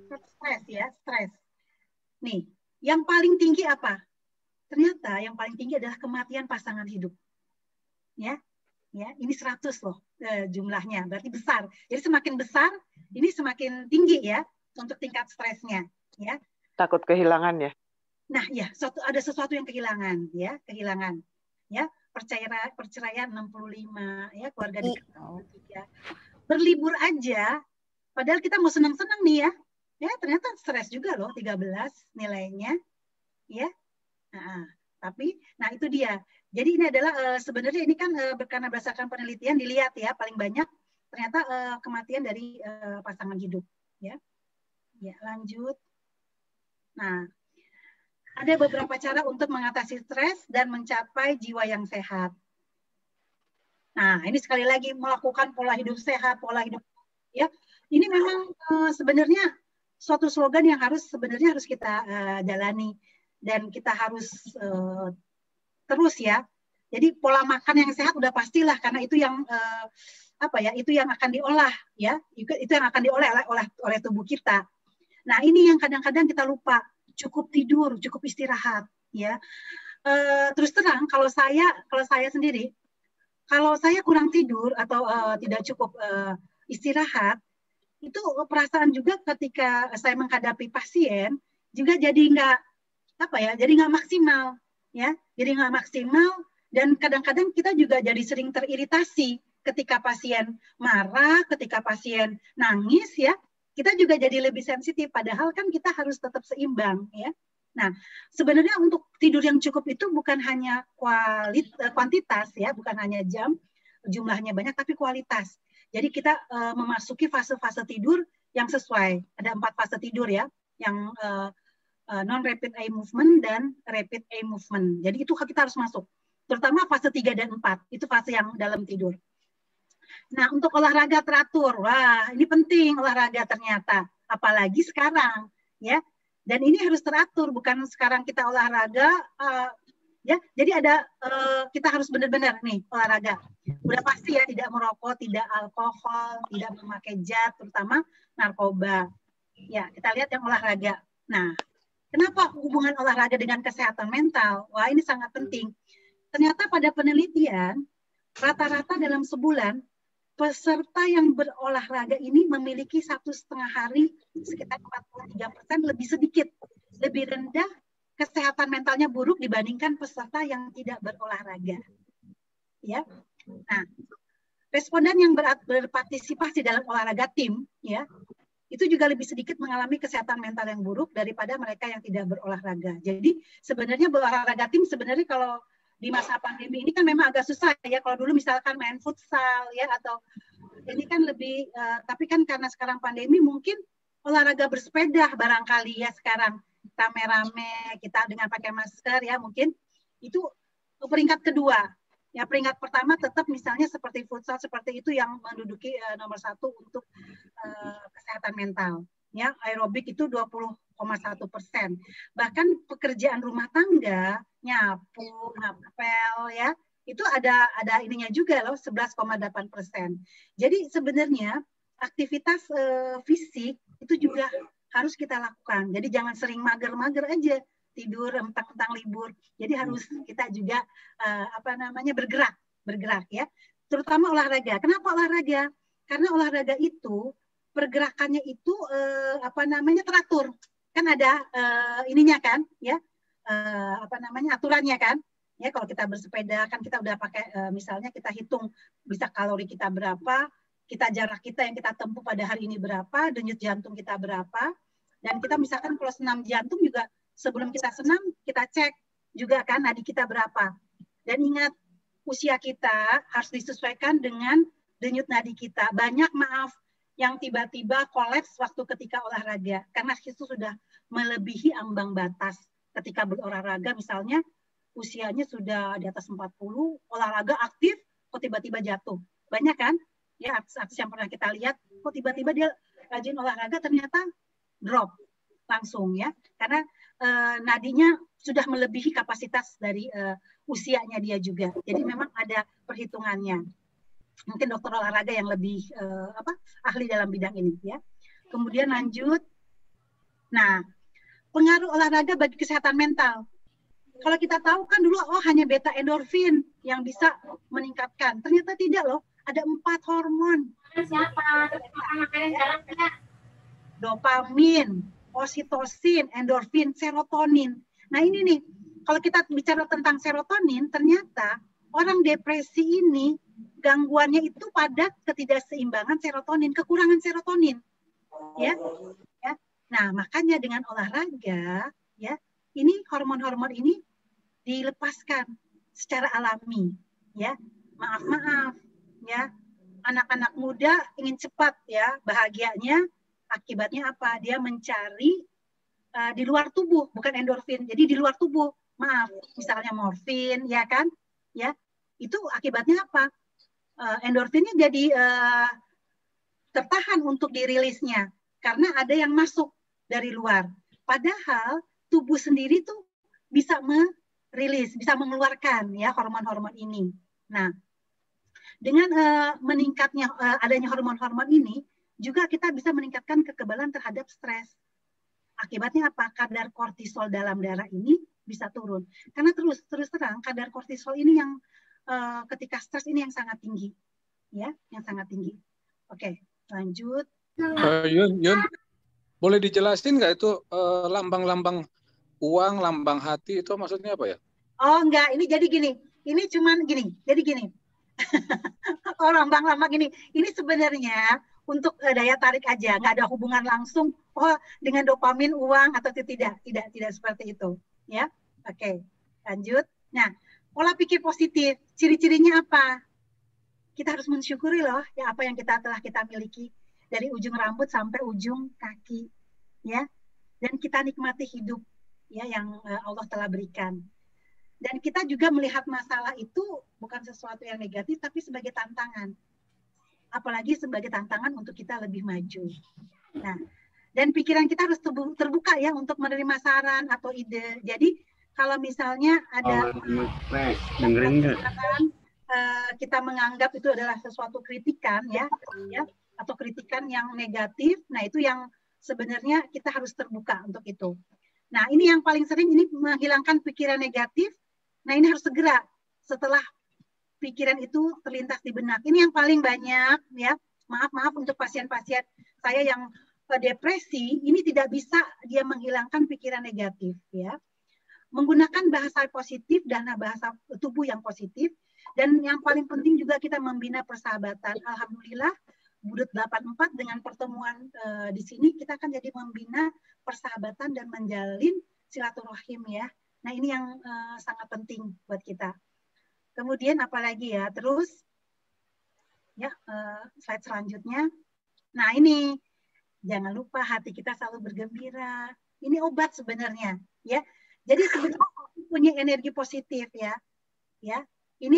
stres ya, stres. Nih, yang paling tinggi apa? Ternyata yang paling tinggi adalah kematian pasangan hidup. Ya, ini 100 loh jumlahnya, berarti besar. Jadi semakin besar, ini semakin tinggi ya untuk tingkat stresnya. Ya. Takut kehilangan ya. Nah, ya, ada sesuatu yang kehilangan, ya, ya, perceraian 65, ya, keluarga dekat 3. Berlibur aja, padahal kita mau senang-senang nih ya, ternyata stres juga loh 13 nilainya, ya. Tapi, itu dia. Jadi ini adalah sebenarnya ini kan karena berdasarkan penelitian dilihat ya paling banyak ternyata kematian dari pasangan hidup, ya. Ya, lanjut. Nah, ada beberapa cara untuk mengatasi stres dan mencapai jiwa yang sehat. Nah, ini sekali lagi melakukan pola hidup sehat, pola hidup ya. Ini memang sebenarnya suatu slogan yang sebenarnya harus kita jalani dan kita harus terus ya. Jadi pola makan yang sehat udah pastilah karena itu yang itu yang akan diolah ya. Itu yang akan diolah oleh tubuh kita. Nah, ini yang kadang-kadang kita lupa. Cukup tidur, cukup istirahat ya. Terus terang kalau saya sendiri, kalau saya kurang tidur atau tidak cukup istirahat, itu perasaan juga ketika saya menghadapi pasien juga jadi nggak maksimal ya, jadi nggak maksimal dan kadang-kadang kita juga jadi sering teriritasi ketika pasien marah, ketika pasien nangis ya, kita juga jadi lebih sensitif padahal kan kita harus tetap seimbang ya. Nah, sebenarnya untuk tidur yang cukup itu bukan hanya kuantitas ya, bukan hanya jam jumlahnya banyak tapi kualitas. Jadi kita memasuki fase-fase tidur yang sesuai. Ada 4 fase tidur ya, yang non-rapid eye movement dan rapid eye movement. Jadi itu kita harus masuk. Terutama fase 3 dan 4, itu fase yang dalam tidur. Nah, untuk olahraga teratur, wah ini penting olahraga ternyata. Apalagi sekarang, ya. Dan ini harus teratur, bukan sekarang kita olahraga Ya, jadi ada kita harus benar-benar nih olahraga. Udah pasti ya, tidak merokok, tidak alkohol, tidak memakai zat, terutama narkoba. Ya, kita lihat yang olahraga. Nah, kenapa hubungan olahraga dengan kesehatan mental? Wah, ini sangat penting. Ternyata pada penelitian, rata-rata dalam sebulan, peserta yang berolahraga ini memiliki 1,5 hari, sekitar 43% lebih sedikit, lebih rendah kesehatan mentalnya buruk dibandingkan peserta yang tidak berolahraga. Ya. Nah, responden yang berpartisipasi dalam olahraga tim, ya, itu juga lebih sedikit mengalami kesehatan mental yang buruk daripada mereka yang tidak berolahraga. Jadi sebenarnya berolahraga tim sebenarnya kalau di masa pandemi ini kan memang agak susah ya. Kalau dulu misalkan main futsal ya, atau ini kan lebih, tapi kan karena sekarang pandemi mungkin olahraga bersepeda barangkali ya sekarang. Rame-rame, kita dengan pakai masker ya, mungkin itu peringkat kedua. Ya, peringkat pertama tetap misalnya seperti futsal, seperti itu yang menduduki nomor 1 untuk kesehatan mental. Ya, aerobik itu 20,1%. Bahkan pekerjaan rumah tangga, nyapu, ngepel ya, itu ada ininya juga loh, 11,8%. Jadi sebenarnya aktivitas fisik itu juga harus kita lakukan. Jadi jangan sering mager-mager aja, tidur mentang-mentang libur. Jadi harus kita juga bergerak ya. Terutama olahraga. Kenapa olahraga? Karena olahraga itu pergerakannya itu teratur. Kan ada ininya kan, ya. Aturannya kan. Ya, kalau kita bersepeda kan kita udah pakai misalnya kita hitung bisa kalori kita berapa, jarak kita yang kita tempuh pada hari ini berapa, denyut jantung kita berapa, dan kita misalkan kalau senam jantung juga sebelum kita senam kita cek juga kan nadi kita berapa. Dan ingat, usia kita harus disesuaikan dengan denyut nadi kita. Banyak yang tiba-tiba kolaps waktu ketika olahraga karena itu sudah melebihi ambang batas. Ketika berolahraga misalnya usianya sudah di atas 40, olahraga aktif kok tiba-tiba jatuh. Banyak kan? Ya, artis-artis yang pernah kita lihat, kok tiba-tiba dia rajin olahraga ternyata drop langsung ya, karena nadinya sudah melebihi kapasitas dari usianya dia juga. Jadi memang ada perhitungannya. Mungkin dokter olahraga yang lebih ahli dalam bidang ini ya. Kemudian lanjut. Nah, pengaruh olahraga bagi kesehatan mental. Kalau kita tahu kan dulu hanya beta endorfin yang bisa meningkatkan. Ternyata tidak loh. Ada 4 hormon. Dopamin, oksitosin, endorfin, serotonin. Nah ini nih, kalau kita bicara tentang serotonin, ternyata orang depresi ini gangguannya itu pada ketidakseimbangan serotonin, kekurangan serotonin. Ya. Nah makanya dengan olahraga, ya, ini hormon-hormon ini dilepaskan secara alami. Ya, maaf, ya, anak-anak muda ingin cepat ya bahagianya, akibatnya apa? Dia mencari di luar tubuh, bukan endorfin. Jadi di luar tubuh, maaf, misalnya morfin, ya kan? Ya, itu akibatnya apa? Endorfinnya jadi tertahan untuk dirilisnya karena ada yang masuk dari luar. Padahal tubuh sendiri tuh bisa merilis, bisa mengeluarkan ya hormon-hormon ini. Nah, dengan meningkatnya adanya hormon-hormon ini, juga kita bisa meningkatkan kekebalan terhadap stres. Akibatnya apa? Kadar kortisol dalam darah ini bisa turun. Karena terus terang kadar kortisol ini yang ketika stres ini yang sangat tinggi, ya, yang sangat tinggi. Oke, lanjut. Yun, boleh dijelasin nggak itu lambang-lambang uang, lambang hati itu maksudnya apa ya? Oh enggak, ini jadi gini. Ini cuman gini. Jadi gini. Oh, lambang-lambang ini sebenarnya untuk daya tarik aja, nggak ada hubungan langsung dengan dopamin, uang atau tidak seperti itu, ya. Oke, lanjut. Nah, pola pikir positif, ciri-cirinya apa? Kita harus mensyukuri loh ya apa yang telah kita miliki dari ujung rambut sampai ujung kaki, ya. Dan kita nikmati hidup ya yang Allah telah berikan. Dan kita juga melihat masalah itu bukan sesuatu yang negatif, tapi sebagai tantangan. Apalagi sebagai tantangan untuk kita lebih maju. Nah, dan pikiran kita harus terbuka ya untuk menerima saran atau ide. Jadi kalau misalnya ada dengerin nggak? Kita menganggap itu adalah sesuatu kritikan ya, atau kritikan yang negatif, nah itu yang sebenarnya kita harus terbuka untuk itu. Nah ini yang paling sering ini menghilangkan pikiran negatif. Nah ini harus segera setelah pikiran itu terlintas di benak. Ini yang paling banyak ya. Maaf untuk pasien-pasien saya yang depresi, ini tidak bisa dia menghilangkan pikiran negatif ya. Menggunakan bahasa positif dan bahasa tubuh yang positif. Dan yang paling penting juga kita membina persahabatan. Alhamdulillah, Budut 84 dengan pertemuan di sini kita akan jadi membina persahabatan dan menjalin silaturahim ya. Nah ini yang sangat penting buat kita. Kemudian apalagi ya, terus ya slide selanjutnya. Nah ini jangan lupa hati kita selalu bergembira. Ini obat sebenarnya ya. Jadi sebenarnya punya energi positif ya. Ya. Ini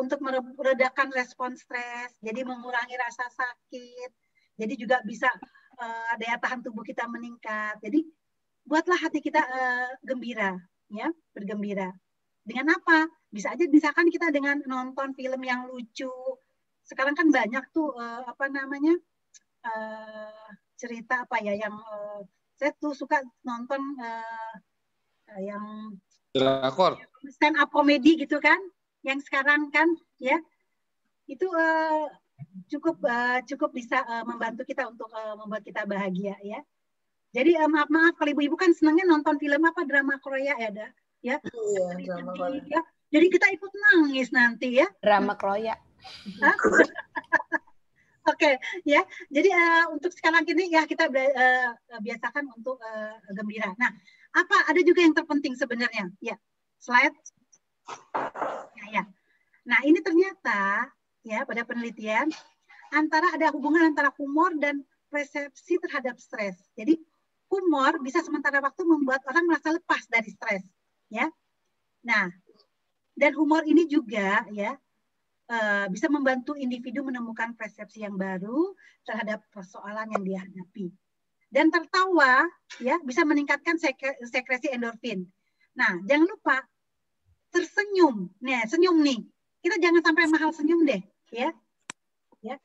untuk meredakan respon stres, jadi mengurangi rasa sakit, jadi juga bisa daya tahan tubuh kita meningkat. Jadi buatlah hati kita gembira, ya, bergembira. Dengan apa? Bisa aja misalkan kita dengan nonton film yang lucu. Sekarang kan banyak tuh cerita apa ya yang saya tuh suka nonton yang drakor, stand up komedi gitu kan. Yang sekarang kan ya itu cukup bisa membantu kita untuk membuat kita bahagia ya. Jadi maaf kalau ibu-ibu kan senangnya nonton film apa, drama Korea ya ada ya. Iya, drama Korea. Ya. Jadi kita ikut nangis nanti ya. Drama Korea. Oke, ya. Jadi untuk sekarang ini ya kita biasakan untuk gembira. Nah, ada juga yang terpenting sebenarnya. Ya, slide. Ya. Nah, ini ternyata ya pada penelitian ada hubungan antara humor dan persepsi terhadap stres. Jadi humor bisa sementara waktu membuat orang merasa lepas dari stres, ya. Nah, dan humor ini juga ya bisa membantu individu menemukan persepsi yang baru terhadap persoalan yang dihadapi. Dan tertawa ya bisa meningkatkan sekresi endorfin. Nah, jangan lupa tersenyum. Nah, senyum nih. Kita jangan sampai mahal senyum deh, ya. Ya.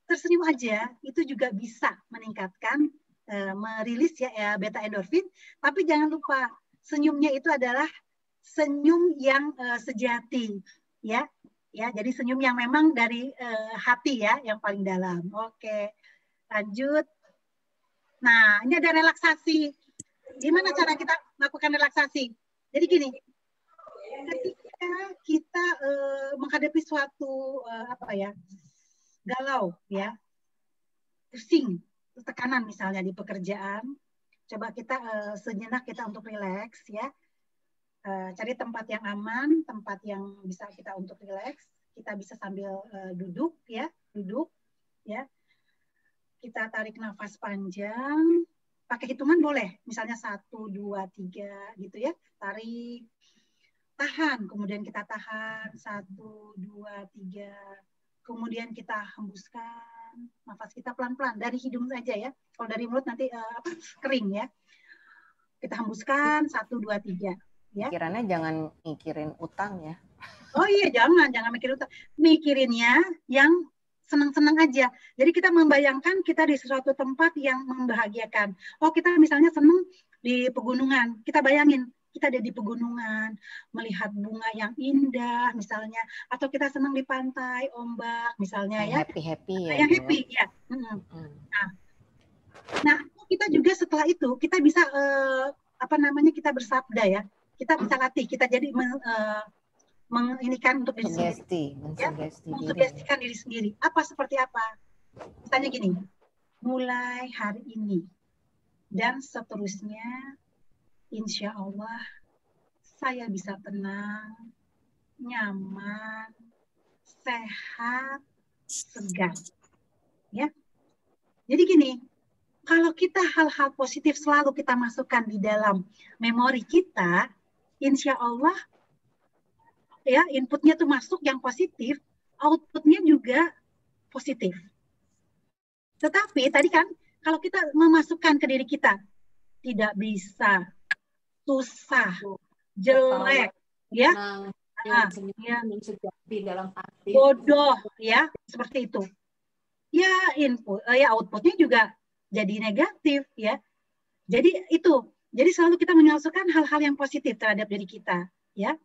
Tersenyum aja itu juga bisa meningkatkan merilis ya beta endorfin, tapi jangan lupa senyumnya itu adalah senyum yang sejati, ya. Ya, jadi senyum yang memang dari hati ya, yang paling dalam. Oke. Lanjut. Nah, ini ada relaksasi. Gimana cara kita melakukan relaksasi? Jadi gini, ketika kita menghadapi suatu galau ya, pusing, tekanan misalnya di pekerjaan, coba kita sejenak kita untuk rileks ya, cari tempat yang aman, tempat yang bisa kita untuk rileks. Kita bisa sambil duduk ya, kita tarik nafas panjang, pakai hitungan boleh, misalnya 1, 2, 3 gitu ya, tarik. Tahan, kemudian kita tahan 1, 2, 3, kemudian kita hembuskan nafas kita pelan-pelan dari hidung saja ya. Kalau dari mulut nanti kering ya. Kita hembuskan 1, 2, 3. Ya. Pikirannya jangan mikirin utang ya. Oh iya, jangan mikirin utang. Mikirinnya yang senang-senang aja. Jadi kita membayangkan kita di suatu tempat yang membahagiakan. Oh kita misalnya senang di pegunungan, kita bayangin. Kita ada di pegunungan, melihat bunga yang indah misalnya, atau kita senang di pantai, ombak misalnya ya. Happy ya. Yang happy ya. Nah, kita juga setelah itu kita bisa kita bersabda ya. Kita bisa latih, kita jadi menginikan untuk diri sendiri. Mensugestikan diri sendiri. Seperti apa? Misalnya gini, mulai hari ini dan seterusnya insya Allah saya bisa tenang, nyaman, sehat, segar. Ya. Jadi gini, kalau kita hal-hal positif selalu kita masukkan di dalam memori kita, insya Allah ya inputnya tuh masuk yang positif, outputnya juga positif. Tetapi tadi kan kalau kita memasukkan ke diri kita tidak bisa, susah, jelek, ya, ya, bodoh, ya, seperti itu. Ya input, ya outputnya juga jadi negatif, ya. Jadi itu, jadi selalu kita menyelesaikan hal-hal yang positif terhadap diri kita, ya.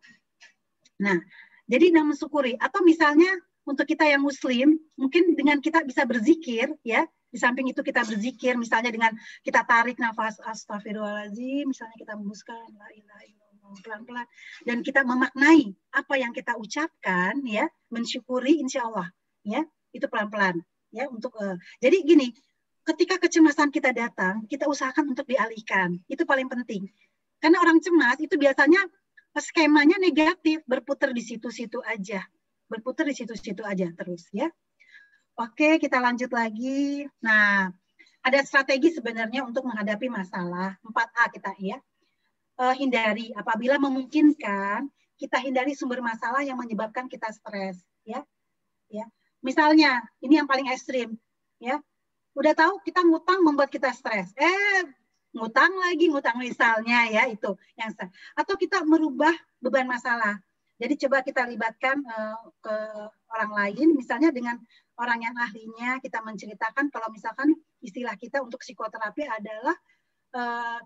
Nah, jadi mensyukuri. Atau misalnya untuk kita yang Muslim, mungkin dengan kita bisa berzikir, ya. Di samping itu kita berzikir, misalnya dengan kita tarik nafas astagfirullahaladzim, misalnya kita membuskan la ilaha illallah pelan-pelan, dan kita memaknai apa yang kita ucapkan, ya, mensyukuri insya Allah, ya, itu pelan-pelan. Ya, untuk jadi gini, ketika kecemasan kita datang, kita usahakan untuk dialihkan. Itu paling penting. Karena orang cemas itu biasanya skemanya negatif, berputar di situ-situ aja. Berputar di situ-situ aja terus, ya. Oke, kita lanjut lagi. Nah, ada strategi sebenarnya untuk menghadapi masalah. 4A kita, ya. Hindari, apabila memungkinkan, kita hindari sumber masalah yang menyebabkan kita stres, ya. Ya. Misalnya, ini yang paling ekstrim, ya. Udah tahu kita ngutang membuat kita stres. Ngutang lagi, ngutang misalnya, ya, itu yang atau kita merubah beban masalah. Jadi coba kita libatkan ke orang lain, misalnya dengan orang yang ahlinya, kita menceritakan kalau misalkan istilah kita untuk psikoterapi adalah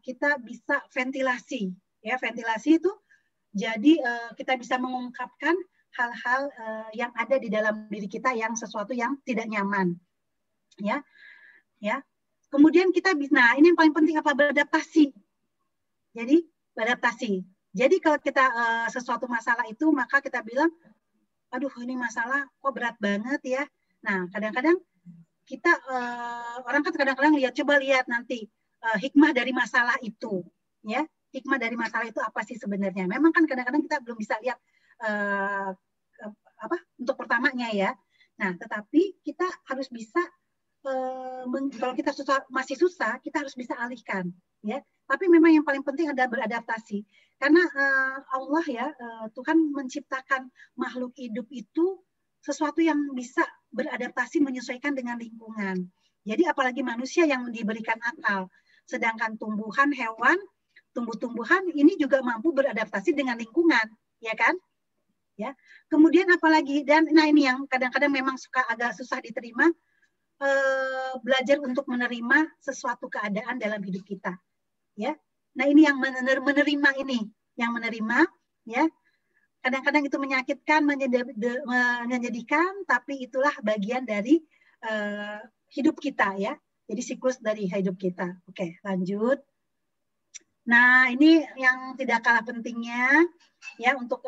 kita bisa ventilasi, ya, ventilasi itu jadi kita bisa mengungkapkan hal-hal yang ada di dalam diri kita yang sesuatu yang tidak nyaman, ya, ya. Kemudian kita bisa, nah ini yang paling penting apa, beradaptasi. Jadi beradaptasi. Jadi kalau kita sesuatu masalah itu, maka kita bilang, aduh ini masalah kok berat banget ya. Nah kadang-kadang kita orang kan kadang-kadang coba lihat nanti hikmah dari masalah itu, ya. Hikmah dari masalah itu apa sih sebenarnya? Memang kan kadang-kadang kita belum bisa lihat apa untuk pertamanya, ya. Nah, tetapi kita harus bisa kalau kita masih susah, kita harus bisa alihkan, ya. Tapi memang yang paling penting adalah beradaptasi, karena Allah, ya, Tuhan menciptakan makhluk hidup itu sesuatu yang bisa beradaptasi menyesuaikan dengan lingkungan. Jadi apalagi manusia yang diberikan akal, sedangkan tumbuhan, hewan, tumbuh-tumbuhan ini juga mampu beradaptasi dengan lingkungan, ya kan? Ya. Kemudian apalagi, dan nah ini yang kadang-kadang memang suka agak susah diterima, belajar untuk menerima sesuatu keadaan dalam hidup kita, ya. Nah ini yang menerima ini, yang menerima, ya. Kadang-kadang itu menyakitkan, menyedihkan, tapi itulah bagian dari hidup kita, ya. Jadi siklus dari hidup kita. Oke, lanjut. Nah ini yang tidak kalah pentingnya, ya, untuk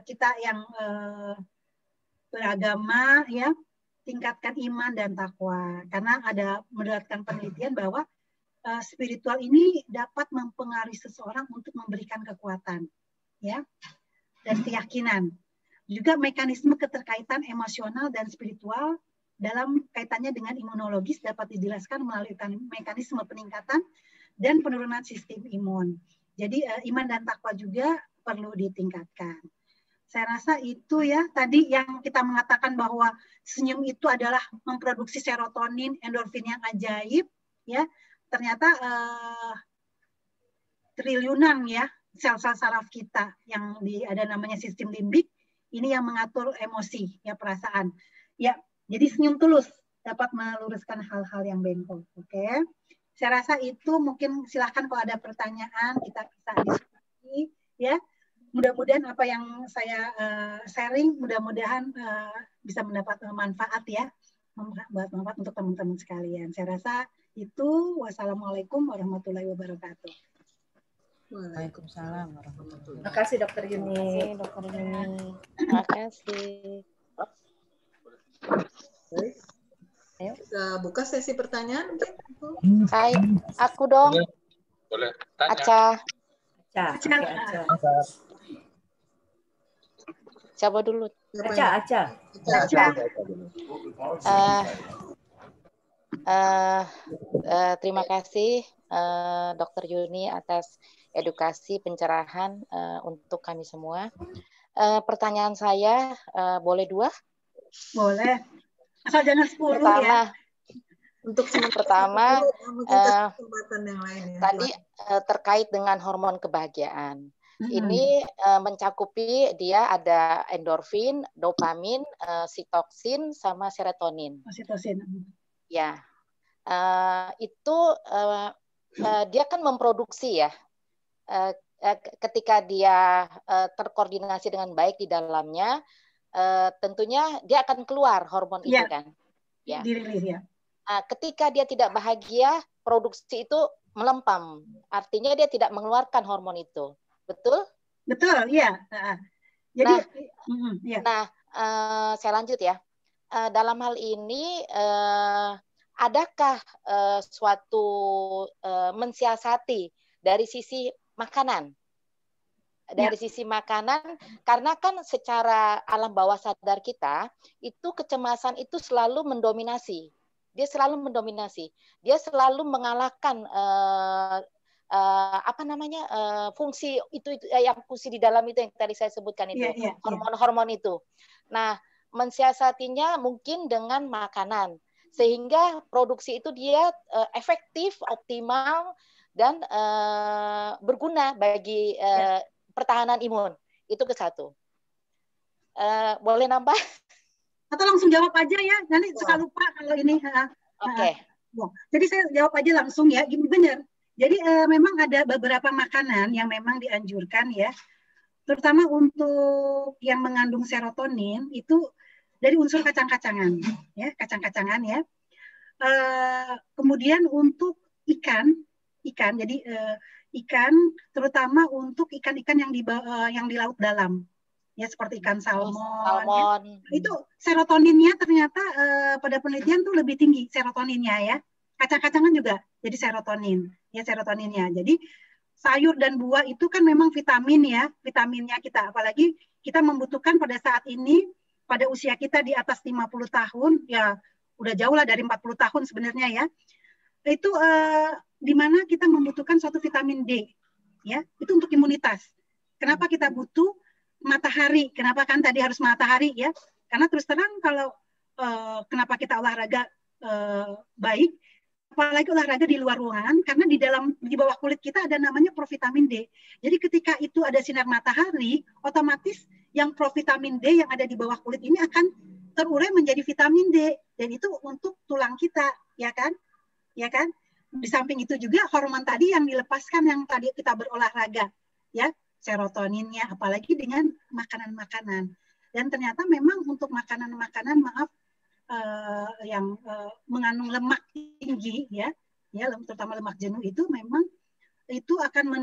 kita yang beragama, ya, tingkatkan iman dan takwa, karena ada mendapatkan penelitian bahwa spiritual ini dapat mempengaruhi seseorang untuk memberikan kekuatan, ya, dan keyakinan. Juga mekanisme keterkaitan emosional dan spiritual dalam kaitannya dengan imunologis dapat dijelaskan melalui mekanisme peningkatan dan penurunan sistem imun. Jadi iman dan takwa juga perlu ditingkatkan. Saya rasa itu, ya, tadi yang kita mengatakan bahwa senyum itu adalah memproduksi serotonin, endorfin yang ajaib, ya. Ternyata triliunan, ya, sel-sel saraf kita yang ada namanya sistem limbik, ini yang mengatur emosi, ya, perasaan. Ya, jadi senyum tulus dapat meluruskan hal-hal yang bengkok. Oke. Saya rasa itu, mungkin silahkan kalau ada pertanyaan kita bisa diskusi, ya. Mudah-mudahan apa yang saya sharing, mudah-mudahan bisa mendapat manfaat, ya, membuat manfaat untuk teman-teman sekalian. Saya rasa itu. Wassalamualaikum warahmatullahi wabarakatuh. Waalaikumsalam warahmatullahi wabarakatuh. Terima kasih Dokter Yuni. Terima kasih. Baik. Ayo. Kita buka sesi pertanyaan. Hai, aku dong. Boleh tanya. Aca. Aca. Coba dulu. Aca. Terima kasih Dr. Yuni atas edukasi pencerahan untuk kami semua. Pertanyaan saya boleh 2? Boleh. Asal jangan 10 Pertama, ya. Untuk pertama kesempatan yang lain, ya. tadi terkait dengan hormon kebahagiaan. Ini mencakupi dia ada endorfin, dopamin, sitoksin, sama serotonin. Oksitosin. Ya, itu dia kan memproduksi ya. Ketika dia terkoordinasi dengan baik di dalamnya, tentunya dia akan keluar hormon itu kan. Ya. Dirilis ya. Ketika dia tidak bahagia, produksi itu melempam. Artinya dia tidak mengeluarkan hormon itu. Betul? Betul, ya. Jadi, saya lanjut ya. Dalam hal ini, adakah suatu mensiasati dari sisi makanan? Dari sisi makanan, karena kan secara alam bawah sadar kita, itu kecemasan itu selalu mendominasi. Dia selalu mendominasi. Dia selalu mengalahkan fungsi itu yang fungsi di dalam itu yang tadi saya sebutkan itu, hormon-hormon itu. Nah, mensiasatinya mungkin dengan makanan, sehingga produksi itu dia efektif, optimal, dan berguna bagi pertahanan imun. Itu ke satu. Boleh nambah? Atau langsung jawab aja ya, nanti suka lupa kalau ini. Oke. Jadi saya jawab aja langsung ya, gini benar. Jadi memang ada beberapa makanan yang memang dianjurkan ya, terutama untuk yang mengandung serotonin itu dari unsur kacang-kacangan, ya kacang-kacangan ya. Kemudian untuk ikan, jadi ikan terutama untuk ikan-ikan yang di laut dalam, ya seperti ikan salmon. Ya. Itu serotoninnya ternyata pada penelitian tuh lebih tinggi serotoninnya ya. Kacang-kacangan juga jadi serotonin, ya serotoninnya. Jadi sayur dan buah itu kan memang vitaminnya kita. Apalagi kita membutuhkan pada saat ini, pada usia kita di atas 50 tahun, ya udah jauh lah dari 40 tahun sebenarnya ya. Itu di mana kita membutuhkan suatu vitamin D, ya itu untuk imunitas. Kenapa kita butuh matahari? Kenapa kan tadi harus matahari ya? Karena terus terang kalau kenapa kita olahraga baik, apalagi olahraga di luar ruangan, karena di bawah kulit kita ada namanya provitamin D. Jadi ketika itu ada sinar matahari, otomatis yang provitamin D yang ada di bawah kulit ini akan terurai menjadi vitamin D, dan itu untuk tulang kita, ya kan? Ya kan? Di samping itu juga hormon tadi yang dilepaskan yang tadi kita berolahraga, ya serotoninnya, apalagi dengan makanan-makanan. Dan ternyata memang untuk makanan-makanan yang mengandung lemak tinggi ya terutama lemak jenuh itu memang itu akan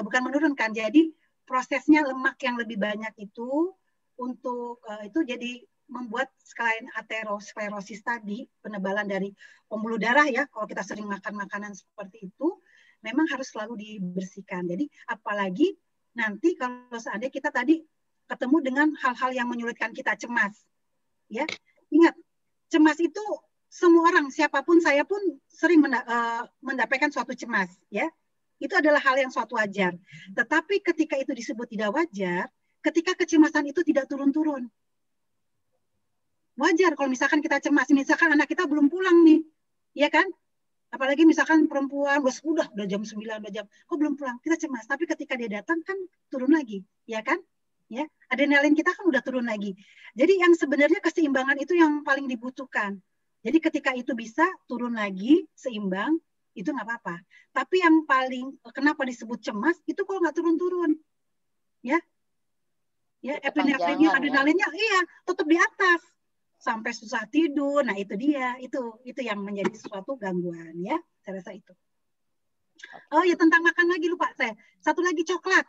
bukan menurunkan, jadi prosesnya lemak yang lebih banyak itu untuk itu jadi membuat selain aterosklerosis tadi, penebalan dari pembuluh darah ya, kalau kita sering makan makanan seperti itu memang harus selalu dibersihkan. Jadi apalagi nanti kalau seandainya kita tadi ketemu dengan hal-hal yang menyulitkan kita, cemas ya. Ingat, cemas itu semua orang, siapapun, saya pun sering mendapatkan suatu cemas, ya. Itu adalah hal yang suatu wajar. Tetapi ketika itu disebut tidak wajar, ketika kecemasan itu tidak turun-turun. Wajar kalau misalkan kita cemas, misalkan anak kita belum pulang nih, ya kan? Apalagi misalkan perempuan, udah jam 9, udah jam, kok belum pulang? Kita cemas. Tapi ketika dia datang kan turun lagi, ya kan? Ya, adrenalin kita kan udah turun lagi. Jadi yang sebenarnya keseimbangan itu yang paling dibutuhkan. Jadi ketika itu bisa turun lagi seimbang, itu nggak apa-apa. Tapi yang paling kenapa disebut cemas itu kalau nggak turun-turun, ya adrenalinnya iya tetap di atas sampai susah tidur. Nah itu dia, itu yang menjadi suatu gangguan ya. Saya rasa itu. Oh ya, tentang makan lagi lupa saya. Satu lagi coklat.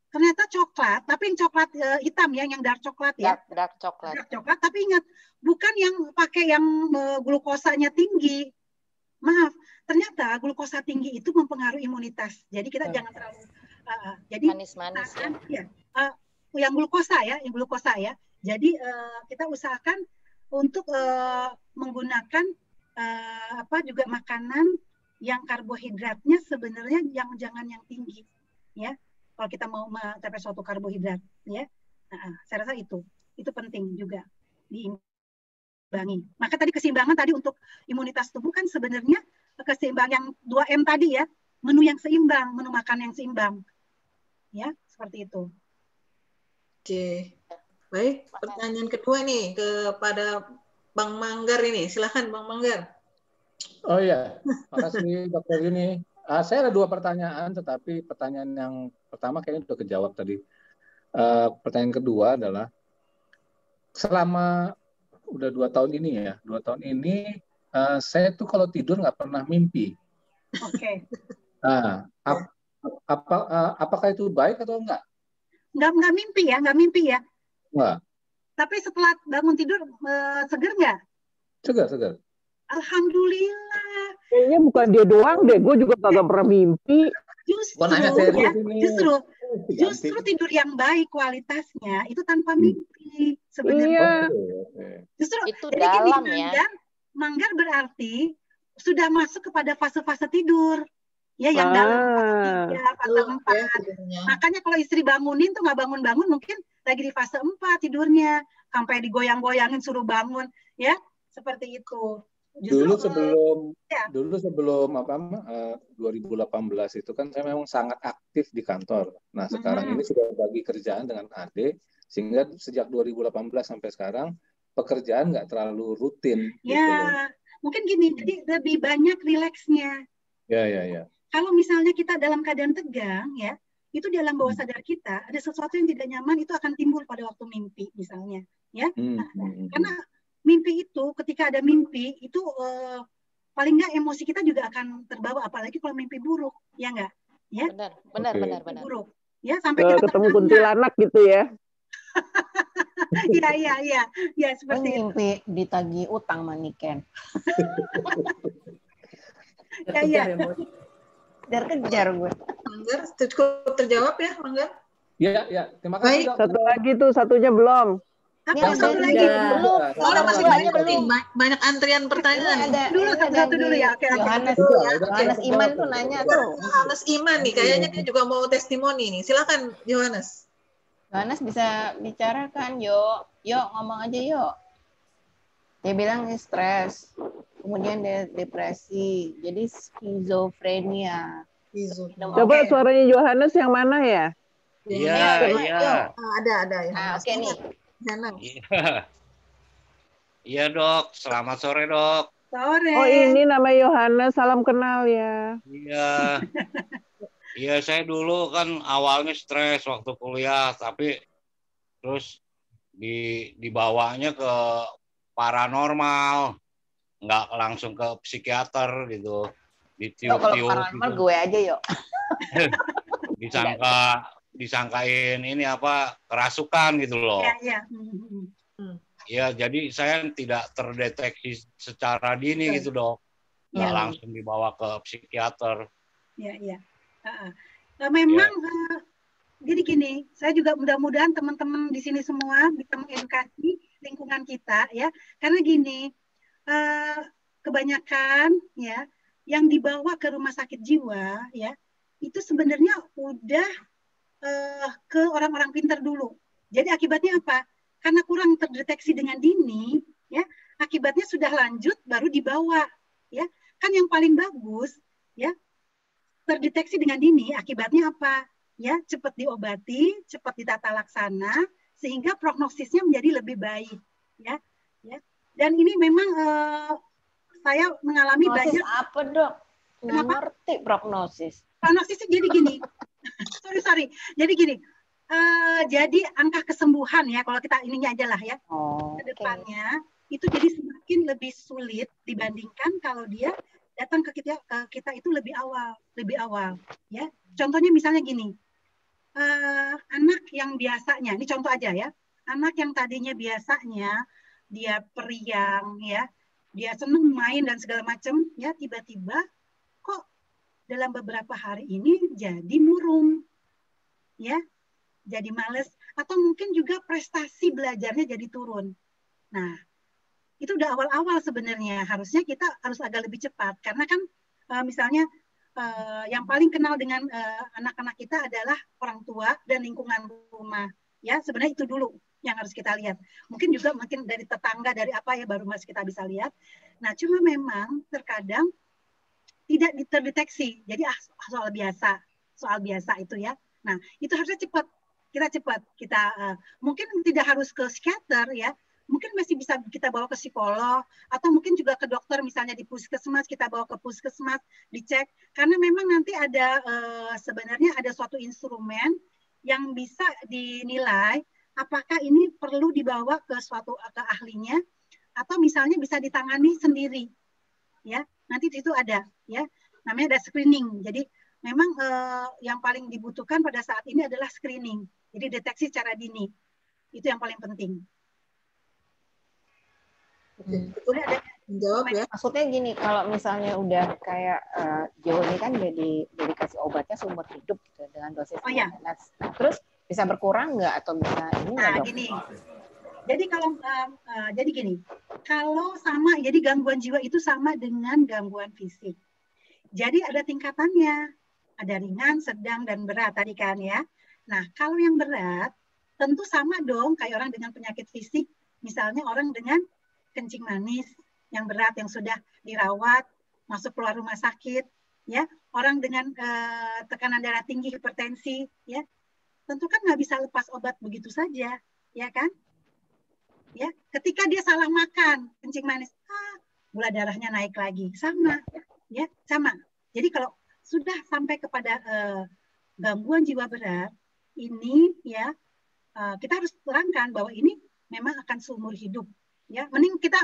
Ternyata coklat, tapi yang coklat hitam ya, yang dark coklat ya. Dark coklat. Dark coklat, tapi ingat, bukan yang pakai yang glukosanya tinggi. Maaf, ternyata glukosa tinggi itu mempengaruhi imunitas. Jadi kita jangan terlalu jadi manis-manis ya. Yang glukosa ya. Jadi kita usahakan untuk menggunakan juga makanan yang karbohidratnya sebenarnya jangan yang tinggi ya. Kalau kita mau mencapai suatu karbohidrat, ya, saya rasa itu penting juga diimbangi. Maka tadi keseimbangan tadi untuk imunitas tubuh kan sebenarnya keseimbangan yang 2M tadi ya, menu yang seimbang, menu makan yang seimbang, ya, Seperti itu. Oke. Baik, pertanyaan kedua nih kepada Bang Manggar ini. Silakan Bang Manggar. Oh iya, makasih Dokter Yuni. Saya ada 2 pertanyaan, tetapi pertanyaan yang pertama kayaknya sudah kejawab tadi. Pertanyaan kedua adalah, selama udah 2 tahun ini ya, 2 tahun ini saya tuh kalau tidur nggak pernah mimpi. Oke. Nah, apakah itu baik atau enggak? Nggak mimpi ya? Enggak. Tapi setelah bangun tidur seger nggak? Segar. Alhamdulillah. Kayaknya bukan dia doang deh, gue juga kagak pernah mimpi. Justru tidur yang baik kualitasnya itu tanpa mimpi sebenarnya. Justru itu dalam gini, ya. Manggar berarti sudah masuk kepada fase-fase tidur. Ya, yang dalam fase 3, fase 4. Makanya kalau istri bangunin tuh nggak bangun-bangun, mungkin lagi di fase 4 tidurnya. Sampai digoyang-goyangin suruh bangun. Ya, seperti itu. Justru, dulu sebelum 2018 itu kan saya memang sangat aktif di kantor. Nah, sekarang ini sudah bagi kerjaan dengan Ade, sehingga sejak 2018 sampai sekarang pekerjaan nggak terlalu rutin. Ya, gitu. Mungkin gini, jadi lebih banyak rileksnya. Ya. Kalau misalnya kita dalam keadaan tegang, ya, itu di alam bawah sadar kita ada sesuatu yang tidak nyaman, itu akan timbul pada waktu mimpi, misalnya, ya. Karena mimpi itu, ketika ada mimpi itu paling nggak emosi kita juga akan terbawa, apalagi kalau mimpi buruk, ya nggak? Ya. Benar. Buruk, ya, sampai kita ketemu kuntilanak gitu ya. Iya, seperti itu. Mimpi ditagih utang Maniken. Ya. Kejar gue. Manggar, cukup terjawab ya, Manggar? Iya. Terima kasih. Satu lagi tuh, satunya belum. Satu lagi belum. Kalau masih banyak antrian pertanyaan. Satu dulu ya. Yohanes Iman tuh nanya tuh. Yohanes Iman nih, kayaknya dia juga mau testimoni nih. Silakan Yohanes. Yohanes bisa bicara kan, Yuk ngomong aja Yuk. Dia bilang stres, kemudian dia depresi, jadi skizofrenia. Coba suaranya Yohanes yang mana ya? Iya. Ada ya. Oke nih. Iya Dok, selamat sore Dok. Sore. Oh ini nama Yohanes, salam kenal ya. Iya saya dulu kan awalnya stres waktu kuliah, tapi terus dibawanya ke paranormal, nggak langsung ke psikiater gitu. Ditiup-tiup. Kalau paranormal gitu. Gue aja Yuk. Disangkain ini kerasukan gitu loh. Iya. Ya, jadi saya tidak terdeteksi secara dini gitu Dok. Nggak langsung dibawa ke psikiater. Iya. Memang jadi gini, saya juga mudah-mudahan teman-teman di sini semua bisa mengedukasi lingkungan kita ya. Karena gini, kebanyakan ya yang dibawa ke rumah sakit jiwa ya, itu sebenarnya udah ke orang-orang pintar dulu. Jadi akibatnya apa? Karena kurang terdeteksi dengan dini, ya, akibatnya sudah lanjut baru dibawa, ya. Kan yang paling bagus, ya, terdeteksi dengan dini. Akibatnya apa? Ya, cepat diobati, cepat ditata laksana, sehingga prognosisnya menjadi lebih baik, ya. Dan ini memang saya mengalami banyak. Apa Dok? Nggak ngerti prognosis. Prognosisnya jadi gini. sorry. Jadi gini, jadi angka kesembuhan ya, kalau kita ininya aja lah ya, ke depannya itu jadi semakin lebih sulit dibandingkan kalau dia datang ke kita itu lebih awal, ya. Contohnya misalnya gini, anak yang biasanya, ini contoh aja ya, anak yang tadinya biasanya dia periang, ya, dia senang main dan segala macam, ya, tiba-tiba kok dalam beberapa hari ini jadi murung, ya, jadi males, atau mungkin juga prestasi belajarnya jadi turun. Nah, itu udah awal-awal sebenarnya. Harusnya kita harus agak lebih cepat, karena kan misalnya yang paling kenal dengan anak-anak kita adalah orang tua dan lingkungan rumah. Ya, sebenarnya itu dulu yang harus kita lihat. Mungkin dari tetangga, dari apa ya, baru masih kita bisa lihat. Nah, cuma memang terkadang tidak terdeteksi. Jadi soal biasa itu ya. Nah, itu harusnya cepat. Kita mungkin tidak harus ke psikiater ya. Mungkin masih bisa kita bawa ke psikolog atau mungkin juga ke dokter, misalnya di puskesmas kita bawa ke puskesmas dicek, karena memang nanti ada sebenarnya ada suatu instrumen yang bisa dinilai apakah ini perlu dibawa ke ahlinya atau misalnya bisa ditangani sendiri ya. Nanti itu ada ya, namanya ada screening. Jadi memang yang paling dibutuhkan pada saat ini adalah screening, jadi deteksi secara dini itu yang paling penting. Boleh ada menjawab ya? Maksudnya gini, kalau misalnya udah kayak Jo ini kan udah dikasih obatnya seumur hidup gitu, dengan dosis ya. Nah, terus bisa berkurang nggak atau bisa ini nggak, Dok? Gini. Jadi jadi gini, kalau sama, jadi gangguan jiwa itu sama dengan gangguan fisik. Jadi ada tingkatannya, ada ringan, sedang, dan berat tadi kan ya. Nah, kalau yang berat tentu sama dong kayak orang dengan penyakit fisik, misalnya orang dengan kencing manis yang berat yang sudah dirawat, masuk keluar rumah sakit, ya, orang dengan tekanan darah tinggi, hipertensi, ya, tentu kan nggak bisa lepas obat begitu saja, ya kan? Ya, ketika dia salah makan, kencing manis, gula darahnya naik lagi, sama, ya, sama. Jadi kalau sudah sampai kepada gangguan jiwa berat, ini ya kita harus terangkan bahwa ini memang akan seumur hidup. Ya, mending kita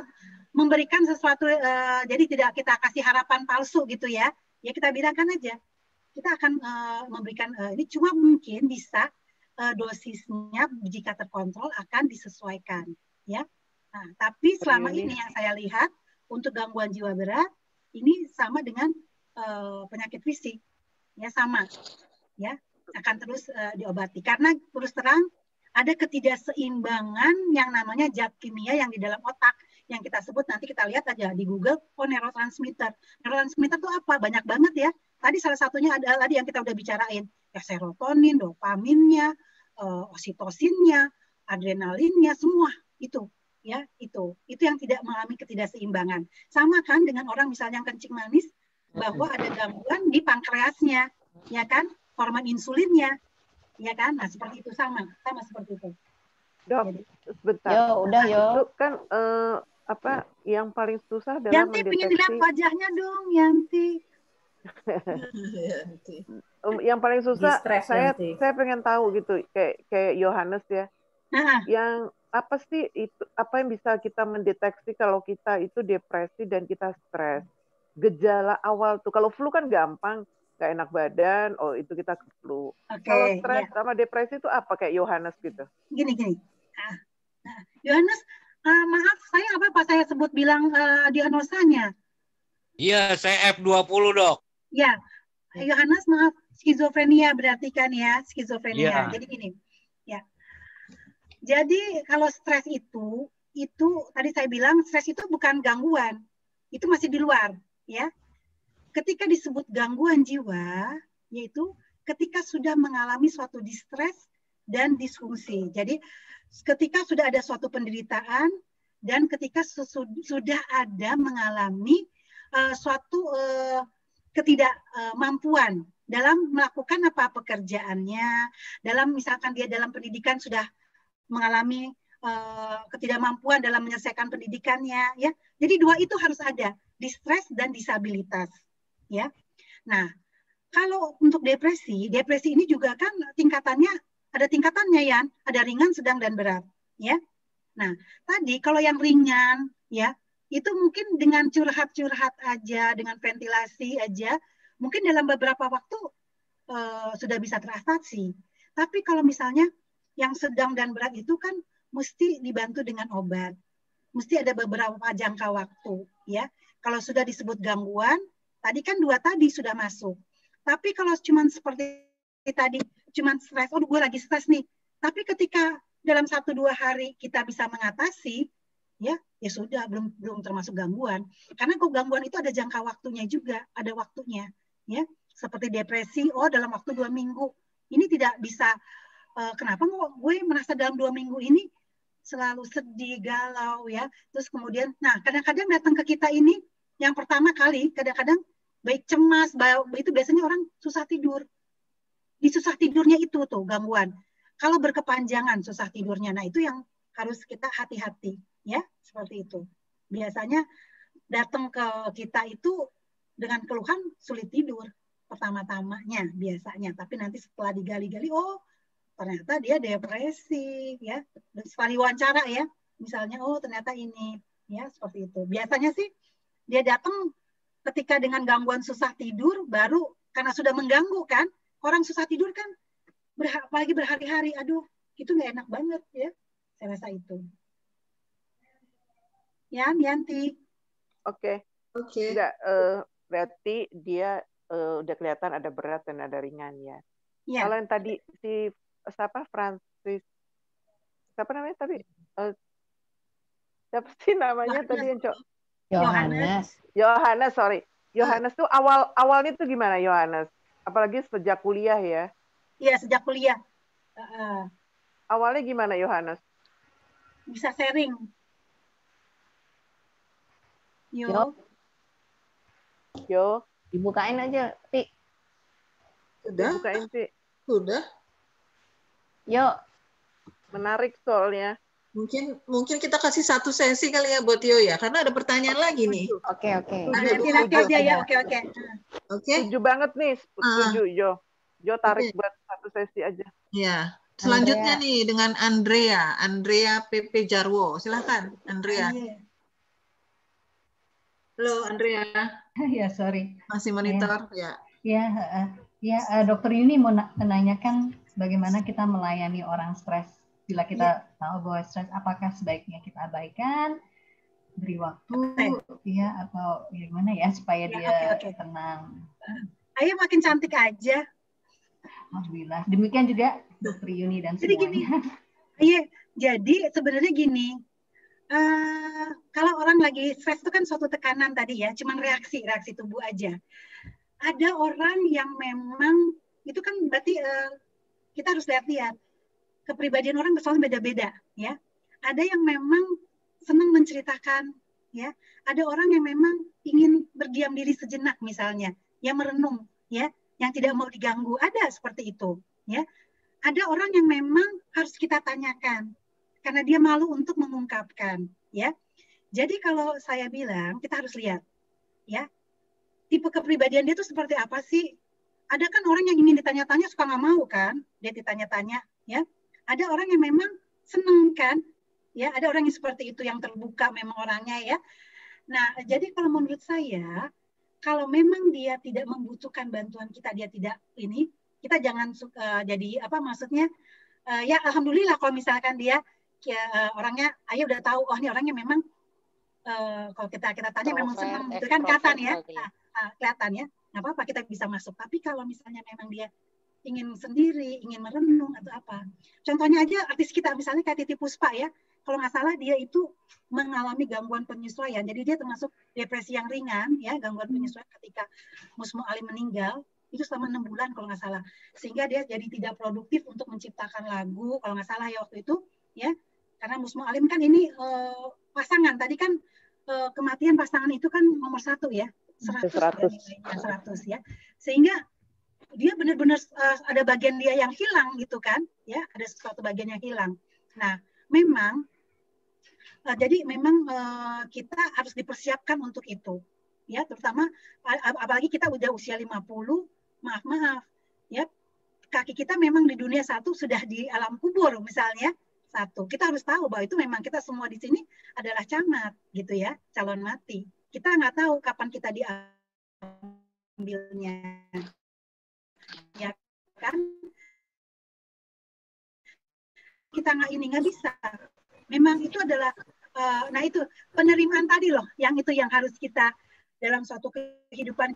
memberikan sesuatu, jadi tidak kita kasih harapan palsu gitu ya. Ya kita bilangkan aja, kita akan memberikan ini cuma mungkin bisa dosisnya jika terkontrol akan disesuaikan, ya. Nah, tapi selama ini yang saya lihat untuk gangguan jiwa berat ini sama dengan penyakit fisik, ya sama, ya akan terus diobati karena terus terang ada ketidakseimbangan yang namanya zat kimia yang di dalam otak yang kita sebut, nanti kita lihat aja di Google, neurotransmitter. Neurotransmitter itu apa? Banyak banget ya. Tadi salah satunya ada tadi yang kita udah bicarain, ya serotonin, dopaminnya, oksitosinnya, adrenalinnya, semua itu, ya itu yang tidak mengalami ketidakseimbangan. Sama kan dengan orang misalnya yang kencing manis, bahwa ada gangguan di pankreasnya, ya kan, hormon insulinnya. Ya kan, nah seperti itu sama seperti itu. Dok, sebentar. Yo, udah yo. Itu kan apa yang paling susah dalam Yanti mendeteksi. pengen dilihat wajahnya dong, Yanti. Yang paling susah, saya pengen tahu gitu, kayak Yohanes ya. Yang apa sih itu, apa yang bisa kita mendeteksi kalau kita itu depresi dan kita stres? Gejala awal tuh, kalau flu kan gampang. Gak enak badan, oh itu kita ke flu. Kalau stres sama depresi itu apa kayak Yohanes gitu? Gini. Yohanes, maaf, saya sebut bilang diagnosanya? Iya, saya F20, Dok. Ya, Yohanes maaf, skizofrenia berarti kan ya, skizofrenia. Jadi gini, ya. Jadi kalau stres itu tadi saya bilang stres itu bukan gangguan, itu masih di luar, ya. Ketika disebut gangguan jiwa, yaitu ketika sudah mengalami suatu distres dan disfungsi. Jadi ketika sudah ada suatu penderitaan dan ketika sudah ada mengalami suatu ketidakmampuan dalam melakukan apa pekerjaannya, dalam misalkan dia dalam pendidikan sudah mengalami ketidakmampuan dalam menyelesaikan pendidikannya, ya. Jadi dua itu harus ada, distres dan disabilitas. Ya, nah kalau untuk depresi ini juga kan ada tingkatannya ya, ada ringan, sedang dan berat, ya. Nah tadi kalau yang ringan, ya itu mungkin dengan curhat aja, dengan ventilasi aja, mungkin dalam beberapa waktu sudah bisa teratasi. Tapi kalau misalnya yang sedang dan berat itu kan mesti dibantu dengan obat, mesti ada beberapa jangka waktu, ya. Kalau sudah disebut gangguan tadi kan dua tadi sudah masuk. Tapi kalau cuma seperti tadi, cuma stres, gue lagi stres nih. Tapi ketika dalam 1-2 hari kita bisa mengatasi, ya sudah belum termasuk gangguan. Karena kok gangguan itu ada jangka waktunya juga, ada waktunya, ya. Seperti depresi, dalam waktu 2 minggu. Ini tidak bisa. Kenapa gue merasa dalam 2 minggu ini selalu sedih, galau, ya. Terus kemudian, nah kadang-kadang datang ke kita ini. Yang pertama kali, kadang-kadang baik cemas, itu biasanya orang susah tidur. di susah tidurnya itu tuh gangguan. Kalau berkepanjangan susah tidurnya, nah itu yang harus kita hati-hati ya, seperti itu. Biasanya datang ke kita itu dengan keluhan sulit tidur pertama-tamanya biasanya, tapi nanti setelah digali-gali, oh ternyata dia depresi ya. Sekali wawancara ya, misalnya oh ternyata ini ya, seperti itu. Biasanya sih dia datang ketika dengan gangguan susah tidur, baru karena sudah mengganggu kan, orang susah tidur kan, apalagi berhari-hari, aduh itu nggak enak banget ya, saya rasa itu. Ya, Yanti. Oke. Enggak, berarti dia udah kelihatan ada berat dan ada ringan ya. Kalau yang tadi si siapa Francis, siapa namanya tadi? Siapa sih namanya tadi yang Yohanes, sorry. Yohanes tuh awalnya tuh gimana Yohanes? Apalagi sejak kuliah ya? Iya, sejak kuliah. Awalnya gimana Yohanes? Bisa sharing. Yo. Dibukain aja, Ti. Sudah? Dibukain, Ti. Sudah. Yo. Menarik soalnya. Mungkin kita kasih satu sesi kali ya buat Yo ya, karena ada pertanyaan lagi nih. Oke. Nanti aja ya, oke. Setuju banget nih, setuju Yo. Yo tarik buat satu sesi aja. Ya. Selanjutnya nih dengan Andrea PP Jarwo. Silakan, Andrea. Halo, Andrea. Ya, sorry. Masih monitor ya. Ya, Dokter Yuni mau menanyakan bagaimana kita melayani orang stres. Bila kita tahu bahwa stres, apakah sebaiknya kita abaikan, beri waktu, ya, atau gimana ya supaya dia tenang. Ayo makin cantik aja. Alhamdulillah. Demikian juga Dokter Yuni dan semuanya. Jadi sebenarnya gini, kalau orang lagi stres itu kan suatu tekanan tadi ya, cuman reaksi tubuh aja. Ada orang yang memang itu kan berarti kita harus lihat kepribadian orang selalu beda-beda ya. Ada yang memang senang menceritakan ya, ada orang yang memang ingin berdiam diri sejenak misalnya, yang merenung ya, yang tidak mau diganggu, ada seperti itu ya. Ada orang yang memang harus kita tanyakan karena dia malu untuk mengungkapkan ya. Jadi kalau saya bilang kita harus lihat ya, tipe kepribadian dia itu seperti apa sih. Ada kan orang yang ingin ditanya-tanya suka nggak mau kan, dia ditanya-tanya ya. Ada orang yang memang seneng kan, ya. Ada orang yang seperti itu, yang terbuka memang orangnya ya. Nah, jadi kalau menurut saya, kalau memang dia tidak membutuhkan bantuan kita, dia tidak ini, kita jangan jadi apa maksudnya? Ya alhamdulillah kalau misalkan dia orangnya, ayo udah tahu, oh ini orangnya memang kalau kita tanya memang senang, itu kan kelihatan ya, kelihatan ya. Nggak apa-apa kita bisa masuk. Tapi kalau misalnya memang dia ingin sendiri, ingin merenung atau apa. Contohnya aja artis kita misalnya kayak Titiek Puspa ya. Kalau nggak salah dia itu mengalami gangguan penyesuaian. Jadi dia termasuk depresi yang ringan ya, gangguan penyesuaian ketika Mus Mualim meninggal. Itu selama 6 bulan kalau nggak salah. Sehingga dia jadi tidak produktif untuk menciptakan lagu kalau nggak salah ya waktu itu ya. Karena Mus Mualim kan ini pasangan. Tadi kan kematian pasangan itu kan nomor 1 ya. 100 ya. Sehingga dia benar-benar ada bagian dia yang hilang gitu kan ya, ada sesuatu bagian yang hilang. Nah memang jadi memang kita harus dipersiapkan untuk itu ya, terutama apalagi kita udah usia 50, maaf ya, kaki kita memang di dunia satu, sudah di alam kubur misalnya satu. Kita harus tahu bahwa itu memang kita semua di sini adalah camat gitu ya, calon mati. Kita nggak tahu kapan kita diambilnya. Ya kan, kita nggak bisa. Memang itu adalah nah itu penerimaan tadi loh, yang itu yang harus kita dalam suatu kehidupan,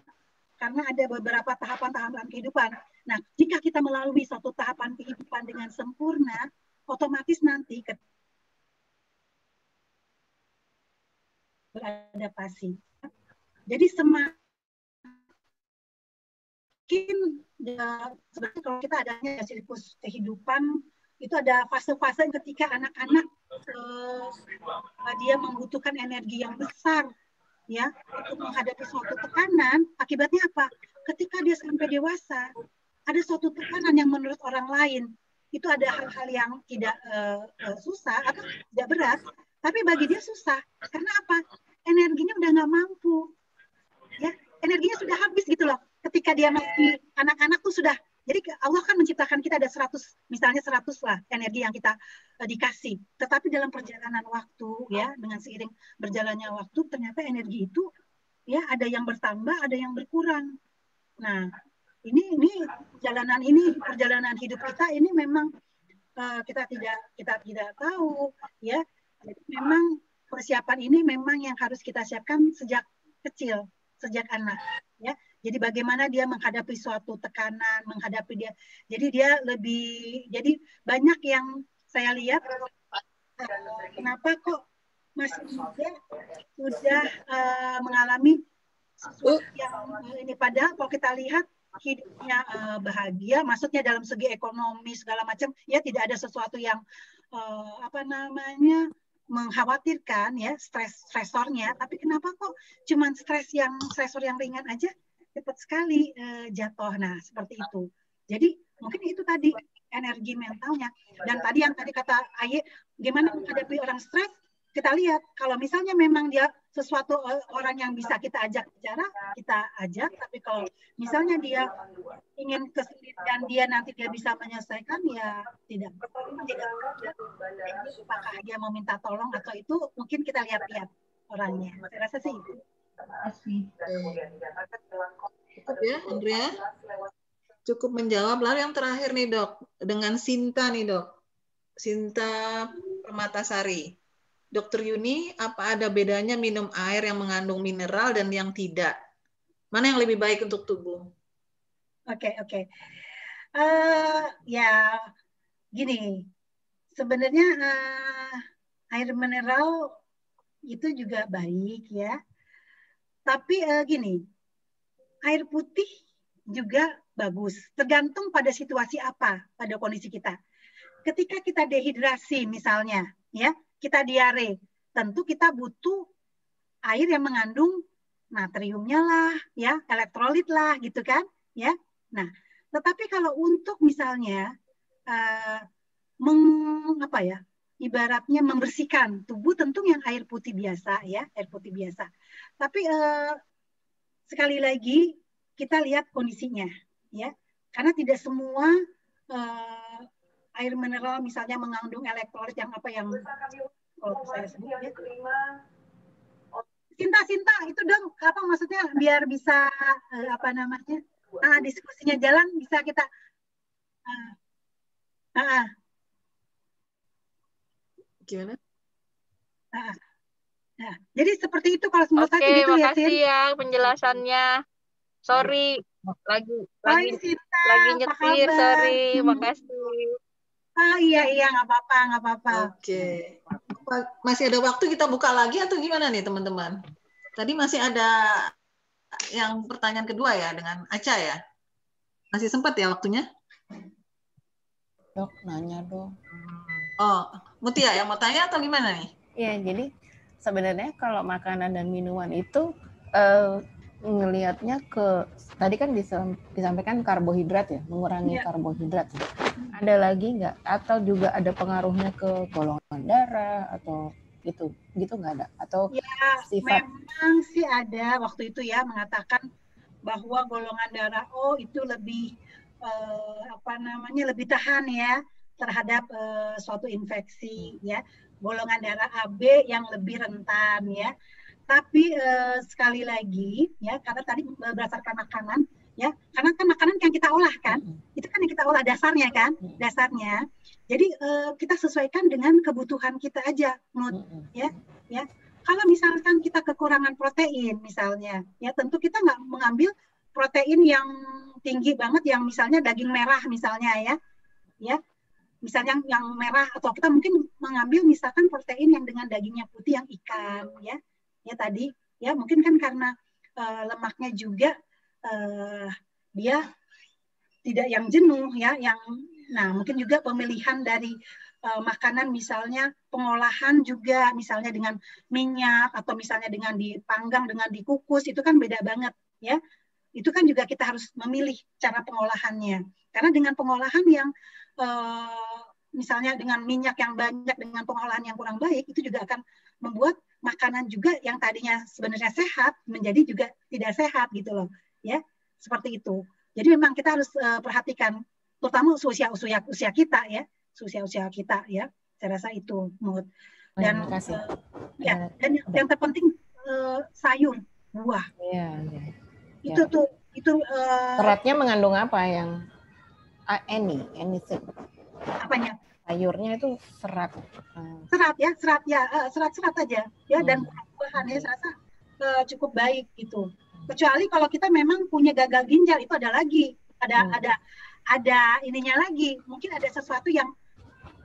karena ada beberapa tahapan kehidupan. Nah, jika kita melalui suatu tahapan kehidupan dengan sempurna, otomatis nanti beradaptasi. Jadi sebenarnya kalau kita adanya siklus kehidupan itu ada fase-fase ketika anak-anak dia membutuhkan energi yang besar ya untuk menghadapi suatu tekanan. Akibatnya apa? Ketika dia sampai dewasa, ada suatu tekanan yang menurut orang lain itu ada hal-hal yang tidak susah atau tidak berat, tapi bagi dia susah. Karena apa? Energinya udah nggak mampu, ya, energinya sudah habis gitu loh. Ketika dia masih anak-anak tuh sudah, jadi Allah kan menciptakan kita ada 100, misalnya 100 lah energi yang kita dikasih. Tetapi dalam perjalanan waktu, ya, dengan seiring berjalannya waktu, ternyata energi itu, ya, ada yang bertambah, ada yang berkurang. Nah, ini perjalanan hidup kita ini memang kita tidak tahu, ya. Jadi memang persiapan ini memang yang harus kita siapkan sejak kecil, sejak anak, ya. Jadi bagaimana dia menghadapi suatu tekanan, menghadapi dia. Jadi dia jadi banyak yang saya lihat kenapa kok masih muda sudah mengalami sesuatu yang ini, padahal kalau kita lihat hidupnya bahagia, maksudnya dalam segi ekonomi segala macam, ya tidak ada sesuatu yang mengkhawatirkan, ya, stresornya. Tapi kenapa kok cuman stresor yang ringan aja cepat sekali jatuh. Nah, seperti itu. Jadi mungkin itu tadi energi mentalnya. Dan tadi yang kata Aye, gimana menghadapi orang stres? Kita lihat kalau misalnya memang dia sesuatu orang yang bisa kita ajak bicara, kita ajak. Tapi kalau misalnya dia ingin kesulitan, dia nanti dia bisa menyelesaikan, ya tidak. Apakah dia mau minta tolong atau itu mungkin kita lihat-lihat orangnya. Saya rasa sih itu. Cukup ya, Andrea? Cukup menjawab. Lalu yang terakhir nih, Dok, dengan Sinta nih, Dok. Sinta Permatasari. Dokter Yuni, apa ada bedanya minum air yang mengandung mineral dan yang tidak? Mana yang lebih baik untuk tubuh? Oke. Ya, gini. Sebenarnya air mineral itu juga baik, ya. Tapi gini, air putih juga bagus. Tergantung pada situasi apa, pada kondisi kita. Ketika kita dehidrasi misalnya, ya, kita diare, tentu kita butuh air yang mengandung natriumnya lah, ya, elektrolit lah, gitu kan, ya. Nah, tetapi kalau untuk misalnya ibaratnya membersihkan tubuh, tentu yang air putih biasa, ya, air putih biasa. Tapi sekali lagi kita lihat kondisinya, ya, karena tidak semua air mineral misalnya mengandung elektrolit yang kalau saya sebut, ya. Sinta itu dong, apa maksudnya biar bisa diskusinya jalan, bisa kita gimana? Nah, jadi seperti itu kalau menurut saya gitu ya, makasih ya penjelasannya. Sorry, lagi nyetir, sorry, makasih. Iya, nggak apa-apa. Oke. Masih ada waktu kita buka lagi atau gimana nih, teman-teman? Tadi masih ada yang pertanyaan kedua ya dengan Aca ya. Masih sempat ya waktunya? Dok, nanya dong. Oh, Mutia yang mau tanya atau gimana nih? Iya, jadi sebenarnya kalau makanan dan minuman itu ngelihatnya ke tadi kan disampaikan karbohidrat ya, mengurangi karbohidrat. Ada lagi nggak? Atau juga ada pengaruhnya ke golongan darah atau gitu nggak ada? Atau ya, sifat? Memang sih ada waktu itu ya mengatakan bahwa golongan darah O itu lebih lebih tahan ya terhadap suatu infeksi, ya. Golongan darah AB yang lebih rentan, ya. Tapi sekali lagi ya, karena tadi berdasarkan makanan ya, karena kan makanan yang kita olah kan, itu kan yang kita olah dasarnya kan, dasarnya. Jadi kita sesuaikan dengan kebutuhan kita aja, ya. Kalau misalkan kita kekurangan protein misalnya, ya tentu kita nggak mengambil protein yang tinggi banget, yang misalnya daging merah misalnya ya. Misalnya yang merah, atau kita mungkin mengambil misalkan protein yang dengan dagingnya putih yang ikan ya tadi ya, mungkin kan karena lemaknya juga dia tidak yang jenuh ya, nah mungkin juga pemilihan dari makanan, misalnya pengolahan juga, misalnya dengan minyak atau misalnya dengan dipanggang, dengan dikukus, itu kan beda banget ya. itu kan juga kita harus memilih cara pengolahannya. Karena dengan pengolahan yang misalnya dengan minyak yang banyak, dengan pengolahan yang kurang baik, itu juga akan membuat makanan juga yang tadinya sebenarnya sehat menjadi juga tidak sehat gitu loh, ya, seperti itu. Jadi memang kita harus perhatikan, terutama usia kita ya, usia kita ya, saya rasa itu, Mut. Dan ya, dan yang terpenting sayur, buah. Iya. Itu seratnya mengandung apa yang anything? Apanya? Sayurnya itu serat. Serat aja ya, dan buah-buahannya saya rasa cukup baik gitu. Kecuali kalau kita memang punya gagal ginjal, itu ada lagi, ada ininya lagi. Mungkin ada sesuatu yang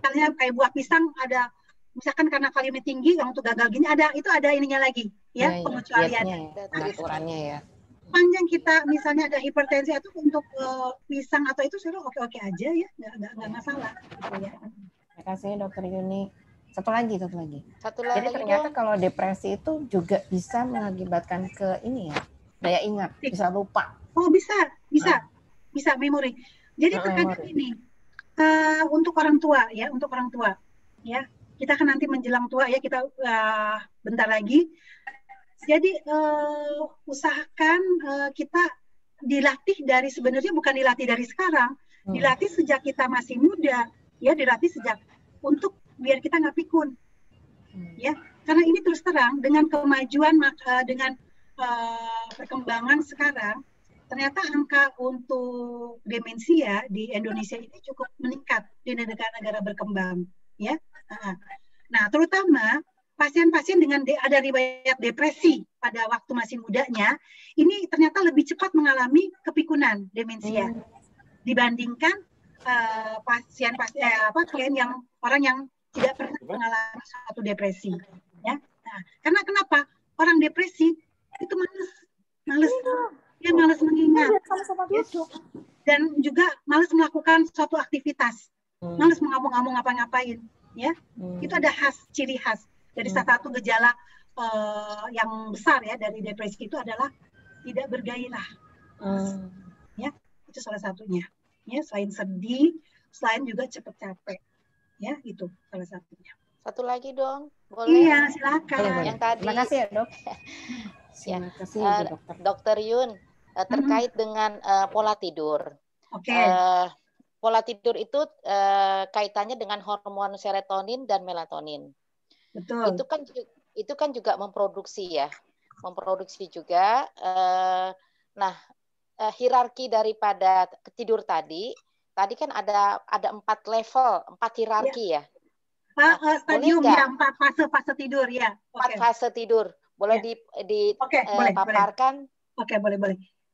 kayak buah pisang, ada misalkan karena kaliumnya tinggi, yang untuk gagal ginjal ada ininya lagi ya, pengecualiannya. Aturannya ya. Panjang kita misalnya ada hipertensi itu untuk pisang atau itu sudah oke aja ya, nggak masalah gitu ya. Terima kasih Dokter Yuni. Satu lagi. Jadi ternyata dong. kalau depresi itu juga bisa mengakibatkan ke ini ya, daya ingat, bisa lupa. Oh bisa memori. Jadi terkadang ini untuk orang tua ya, kita kan nanti menjelang tua ya, kita bentar lagi. Jadi usahakan kita dilatih dari, sebenarnya bukan dilatih dari sekarang, dilatih sejak kita masih muda, ya, dilatih sejak untuk biar kita nggak pikun, ya, karena ini terus terang dengan kemajuan dengan perkembangan sekarang, ternyata angka untuk demensia di Indonesia ini cukup meningkat di negara-negara berkembang, ya. Nah, terutama pasien-pasien dengan ada riwayat depresi pada waktu masih mudanya, ini ternyata lebih cepat mengalami kepikunan demensia dibandingkan klien yang orang yang tidak pernah mengalami suatu depresi. Ya, nah, karena kenapa? Orang depresi itu dia malas mengingat, ya, dan juga malas melakukan suatu aktivitas, malas mengamung-amung ngapain, ya. Itu ada ciri khas. Jadi salah satu gejala yang besar ya dari depresi itu adalah tidak bergairah. Ya, itu salah satunya. Ya, selain sedih, selain juga cepat capek. Ya, itu salah satunya. Satu lagi dong, boleh? Iya, silakan. Yang tadi. Terima kasih ya, Dok. Terima kasih, Dokter Yun, terkait dengan pola tidur. Oke. Pola tidur itu kaitannya dengan hormon serotonin dan melatonin. Betul. Itu kan juga memproduksi juga. Nah, hierarki daripada tidur tadi kan ada 4 level, 4 hierarki ya. Stadium ya, 4 fase tidur ya. 4 fase tidur. Boleh dipaparkan? Oke, boleh.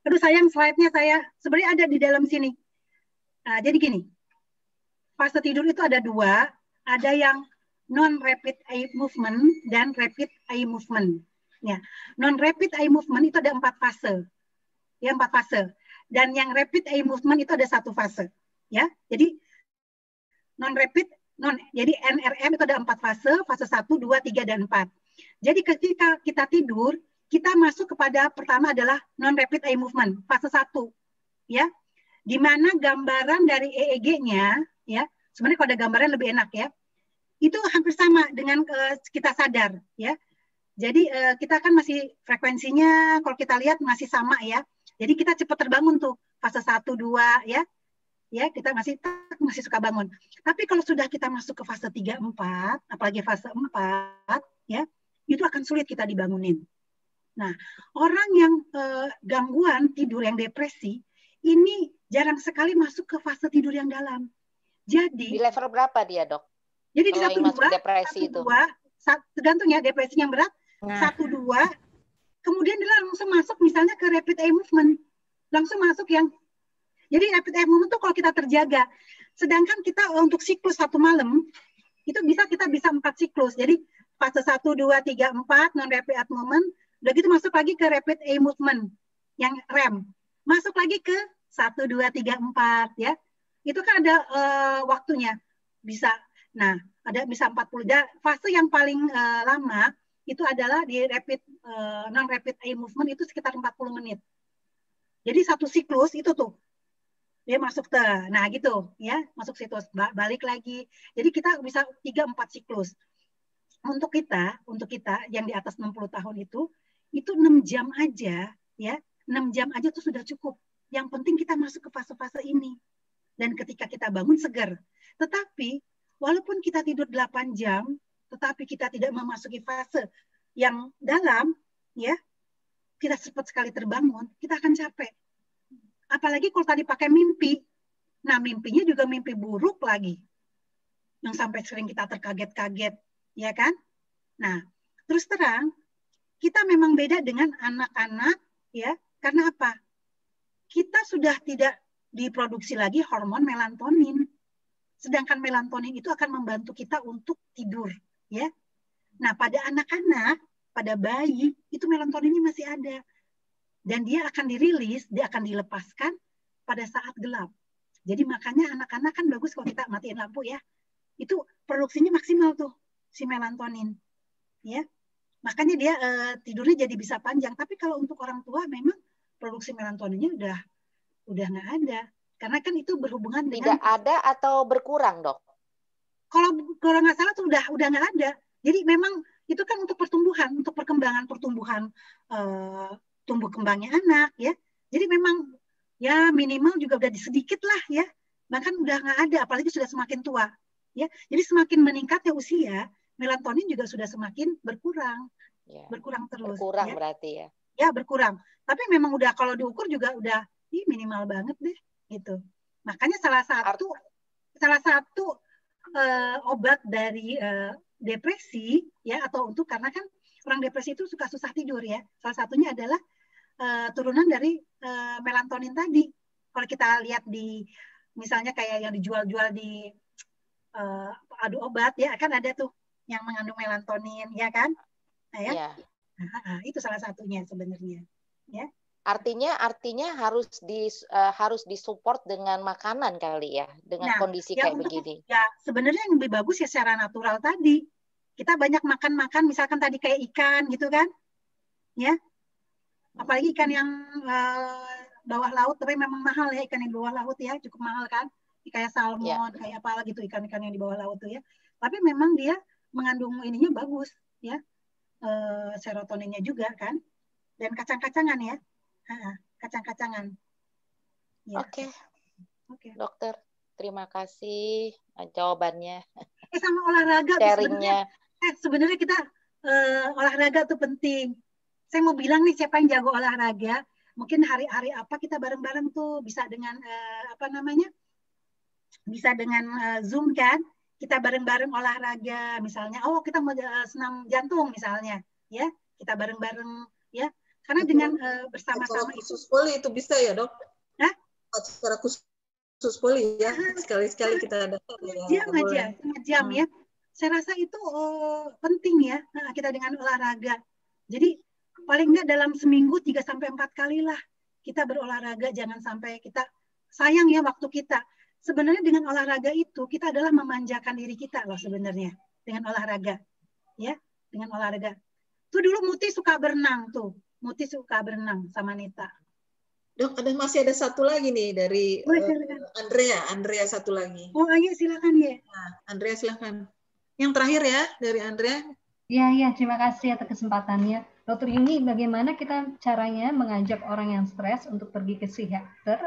Aduh sayang, slide-nya saya sebenarnya ada di dalam sini. Nah, jadi gini. Fase tidur itu ada 2, ada yang non-rapid eye movement dan rapid eye movement. Ya, non-rapid eye movement itu ada 4 fase. Ya, 4 fase. Dan yang rapid eye movement itu ada 1 fase. Ya, jadi jadi NRM itu ada 4 fase, fase 1, 2, 3, dan 4. Jadi ketika kita tidur, kita masuk kepada pertama adalah non-rapid eye movement, fase 1. Ya, di mana gambaran dari EEG-nya, ya, sebenarnya kalau ada gambaran lebih enak ya, itu hampir sama dengan kita sadar ya. Jadi kita kan masih frekuensinya kalau kita lihat masih sama ya. Jadi kita cepat terbangun tuh fase 1, 2 ya. Ya, kita masih suka bangun. Tapi kalau sudah kita masuk ke fase 3, 4, apalagi fase 4 ya, itu akan sulit kita dibangunin. Nah, orang yang gangguan tidur yang depresi ini jarang sekali masuk ke fase tidur yang dalam. Jadi di level berapa dia, Dok? Jadi di 1, 2, tergantung ya depresi yang berat, 1, 2, kemudian dia langsung masuk misalnya ke rapid eye movement, langsung masuk yang, jadi rapid eye movement itu kalau kita terjaga, sedangkan kita untuk siklus 1 malam itu kita bisa 4 siklus, jadi fase 1, 2, 3, 4 non rapid eye movement, udah gitu masuk lagi ke rapid eye movement yang REM, masuk lagi ke 1, 2, 3, 4 ya, itu kan ada waktunya bisa. Nah, ada bisa 40. Fase yang paling lama itu adalah di non-rapid eye movement itu sekitar 40 menit. Jadi satu siklus itu tuh dia masuk nah gitu ya, masuk siklus, balik lagi. Jadi kita bisa 3-4 siklus. Untuk kita yang di atas 60 tahun itu 6 jam aja ya, 6 jam aja tuh sudah cukup. Yang penting kita masuk ke fase-fase ini. Dan ketika kita bangun segar. Tetapi walaupun kita tidur 8 jam, tetapi kita tidak memasuki fase yang dalam ya, kita cepat sekali terbangun, kita akan capek. Apalagi kalau tadi pakai mimpi. Nah, mimpinya juga mimpi buruk lagi. Yang sampai sering kita terkaget-kaget, ya kan? Nah, terus terang, kita memang beda dengan anak-anak, ya. Karena apa? Kita sudah tidak diproduksi lagi hormon melatonin. Sedangkan melatonin itu akan membantu kita untuk tidur, ya. Nah, pada anak-anak, pada bayi, itu melatoninnya masih ada. Dan dia akan dirilis, dia akan dilepaskan pada saat gelap. Jadi makanya anak-anak kan bagus kalau kita matiin lampu ya. Itu produksinya maksimal tuh, si melatonin. Ya. Makanya dia tidurnya jadi bisa panjang. Tapi kalau untuk orang tua memang produksi melatoninnya udah nggak ada. Karena kan itu berhubungan dengan... Tidak ada atau berkurang, Dok? Kalau nggak salah tuh udah nggak ada. Jadi memang itu kan untuk pertumbuhan, untuk pertumbuhan tumbuh kembangnya anak ya. Jadi memang ya minimal juga udah sedikit lah ya. Bahkan udah nggak ada, apalagi sudah semakin tua ya. Jadi semakin meningkatnya usia, melatonin juga sudah semakin berkurang. Ya. Berkurang terus. Berkurang ya. Berarti ya. Ya, berkurang. Tapi memang udah kalau diukur juga udah minimal banget deh gitu. Makanya salah satu obat dari depresi ya, atau untuk karena kan orang depresi itu suka susah tidur ya. Salah satunya adalah turunan dari melatonin tadi. Kalau kita lihat di misalnya kayak yang dijual-jual di adu obat ya, kan ada tuh yang mengandung melatonin ya kan? Nah, ya. Ya. Nah, itu salah satunya sebenarnya ya. Artinya harus disupport dengan makanan kali ya, dengan kondisi kayak begini. Ya, sebenarnya yang lebih bagus ya secara natural tadi. Kita banyak makan misalkan tadi kayak ikan gitu kan. Ya. Apalagi ikan yang bawah laut, tapi memang mahal ya ikan yang di bawah laut ya, cukup mahal kan. Kayak salmon, kayak apa gitu ikan-ikan yang di bawah laut tuh ya. Tapi memang dia mengandung ininya bagus ya. Serotoninnya juga kan. Dan kacang-kacangan ya. Kacang-kacangan. Ya. Oke. Dokter, terima kasih jawabannya. Sama olahraga. Sharingnya. Sebenarnya kita olahraga tuh penting. Saya mau bilang nih siapa yang jago olahraga, mungkin hari-hari apa kita bareng-bareng tuh bisa dengan bisa dengan Zoom kan, kita bareng-bareng olahraga misalnya. Oh kita mau senam jantung misalnya, ya kita bareng-bareng ya. Karena dengan bersama-sama khusus poli itu bisa ya dok? Hah? Acara khusus poli ya, sekali-sekali kita ada. Setengah jam ya. Saya rasa itu penting ya, kita dengan olahraga. Jadi paling nggak dalam seminggu 3-4 kali lah kita berolahraga, jangan sampai kita sayang ya waktu kita. Sebenarnya dengan olahraga itu kita adalah memanjakan diri kita loh sebenarnya dengan olahraga, ya dengan olahraga. Tuh dulu Muti suka berenang tuh, Muti suka berenang sama Nita. Dok, masih ada satu lagi nih dari Andrea satu lagi. Oh ayo silakan ya. Nah, Andrea silakan. Yang terakhir ya dari Andrea. Iya, terima kasih atas kesempatannya. Dokter Yuni, bagaimana kita caranya mengajak orang yang stres untuk pergi ke psikiater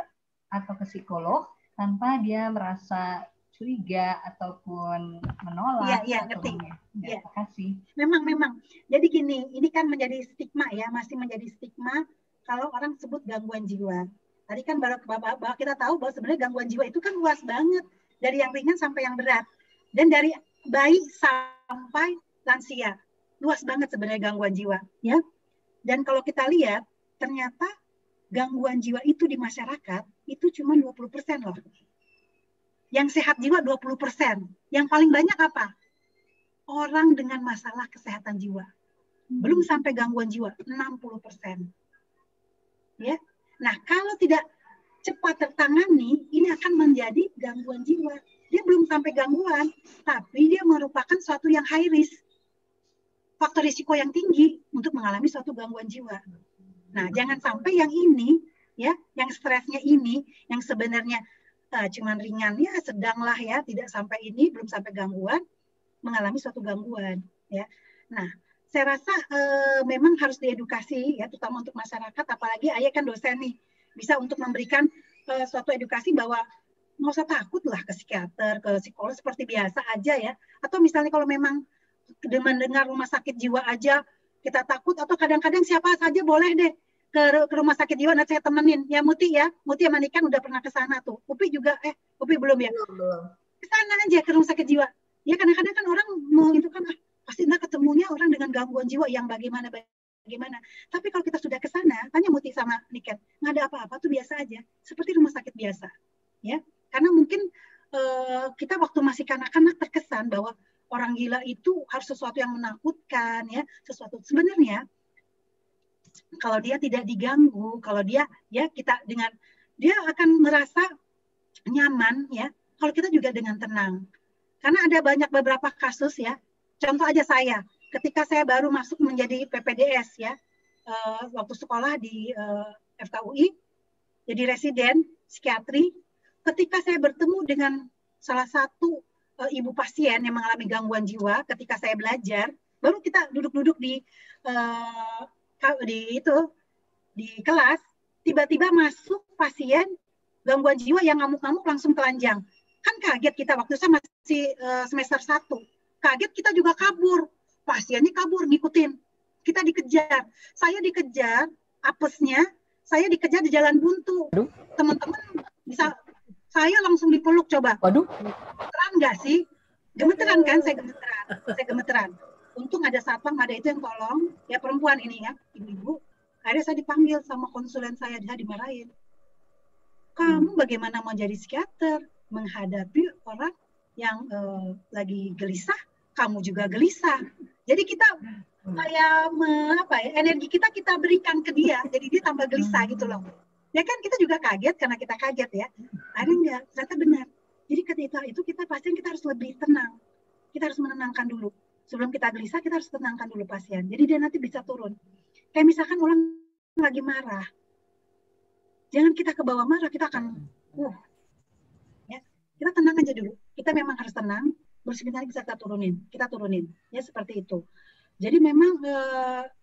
atau ke psikolog tanpa dia merasa curiga ataupun menolak? Iya, ngerti. Ya, terima kasih. Memang. Jadi gini, ini kan menjadi stigma ya, masih menjadi stigma kalau orang sebut gangguan jiwa. Tadi kan bahwa kita tahu bahwa sebenarnya gangguan jiwa itu kan luas banget, dari yang ringan sampai yang berat. Dan dari bayi sampai lansia. Luas banget sebenarnya gangguan jiwa, ya. Dan kalau kita lihat, ternyata gangguan jiwa itu di masyarakat itu cuma 20% loh. Yang sehat jiwa 20%. Yang paling banyak apa? Orang dengan masalah kesehatan jiwa. Belum sampai gangguan jiwa, 60%. Ya. Nah, kalau tidak cepat tertangani, ini akan menjadi gangguan jiwa. Dia belum sampai gangguan, tapi dia merupakan suatu yang high risk. Faktor risiko yang tinggi untuk mengalami suatu gangguan jiwa. Nah, jangan sampai yang ini ya, yang stresnya ini, yang sebenarnya cuman ringan ya, sedang lah ya, tidak sampai ini, belum sampai gangguan, mengalami suatu gangguan ya. Nah, saya rasa memang harus diedukasi ya, terutama untuk masyarakat, apalagi ayah kan dosen nih, bisa untuk memberikan suatu edukasi bahwa nggak usah takut lah ke psikiater, ke psikolog, seperti biasa aja ya. Atau misalnya kalau memang mendengar rumah sakit jiwa aja kita takut, atau kadang-kadang siapa saja boleh deh ke rumah sakit jiwa, nanti saya temenin ya. Muti sama Niken udah pernah ke sana tuh. Upi juga Upi belum ya? Belum. Ke sana aja ke rumah sakit jiwa. Ya kadang-kadang kan orang mau itu kan pasti nggak ketemunya orang dengan gangguan jiwa yang bagaimana. Tapi kalau kita sudah ke sana, tanya Muti sama Niken, nggak ada apa-apa tuh, biasa aja, seperti rumah sakit biasa. Ya, karena mungkin kita waktu masih kanak-kanak terkesan bahwa orang gila itu harus sesuatu yang menakutkan ya, sesuatu sebenarnya kalau dia tidak diganggu, kalau dia akan merasa nyaman ya, kalau kita juga dengan tenang. Karena ada beberapa kasus ya. Contoh aja saya, ketika saya baru masuk menjadi PPDS ya, waktu sekolah di FKUI, jadi residen psikiatri, ketika saya bertemu dengan salah satu ibu pasien yang mengalami gangguan jiwa, ketika saya belajar, baru kita duduk-duduk di kelas, tiba-tiba masuk pasien gangguan jiwa yang ngamuk-ngamuk langsung telanjang. Kan kaget kita, waktu saya masih semester 1. Kaget, kita juga kabur. Pasiennya kabur, ngikutin. Kita dikejar. Saya dikejar, apesnya, saya dikejar di jalan buntu. Teman-teman bisa, saya langsung dipeluk coba. Waduh. Gemeteran nggak sih? Gemeteran kan? Saya gemeteran. Untung ada satpam, ada itu yang tolong. Ya perempuan ini ya, ibu-ibu. Akhirnya saya dipanggil sama konsulen saya dimarahin. Kamu bagaimana mau jadi psikiater? Menghadapi orang yang lagi gelisah, kamu juga gelisah. Jadi kita kayak energi kita berikan ke dia, jadi dia tambah gelisah gitu loh. Ya kan kita juga kaget karena kita kaget ya. Akhirnya enggak, ternyata benar. Jadi ketika itu kita harus lebih tenang. Kita harus menenangkan dulu. Sebelum kita gelisah, kita harus tenangkan dulu pasien. Jadi dia nanti bisa turun. Kayak misalkan orang lagi marah. Jangan kita ke bawah marah, kita akan ya. Kita tenang aja dulu. Kita memang harus tenang, baru sebentar bisa kita turunin. Ya seperti itu. Jadi memang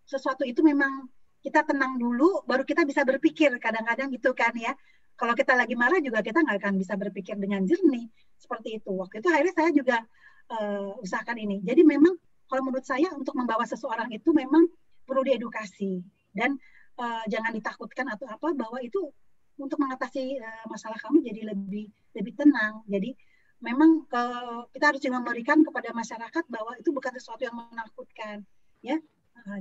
sesuatu itu memang kita tenang dulu, baru kita bisa berpikir. Kadang-kadang gitu kan ya. Kalau kita lagi marah juga kita nggak akan bisa berpikir dengan jernih. Seperti itu. Waktu itu akhirnya saya juga usahakan ini. Jadi memang kalau menurut saya untuk membawa seseorang itu memang perlu diedukasi. Dan jangan ditakutkan atau apa, bahwa itu untuk mengatasi masalah kamu jadi lebih tenang. Jadi memang kita harus juga memberikan kepada masyarakat bahwa itu bukan sesuatu yang menakutkan. Ya,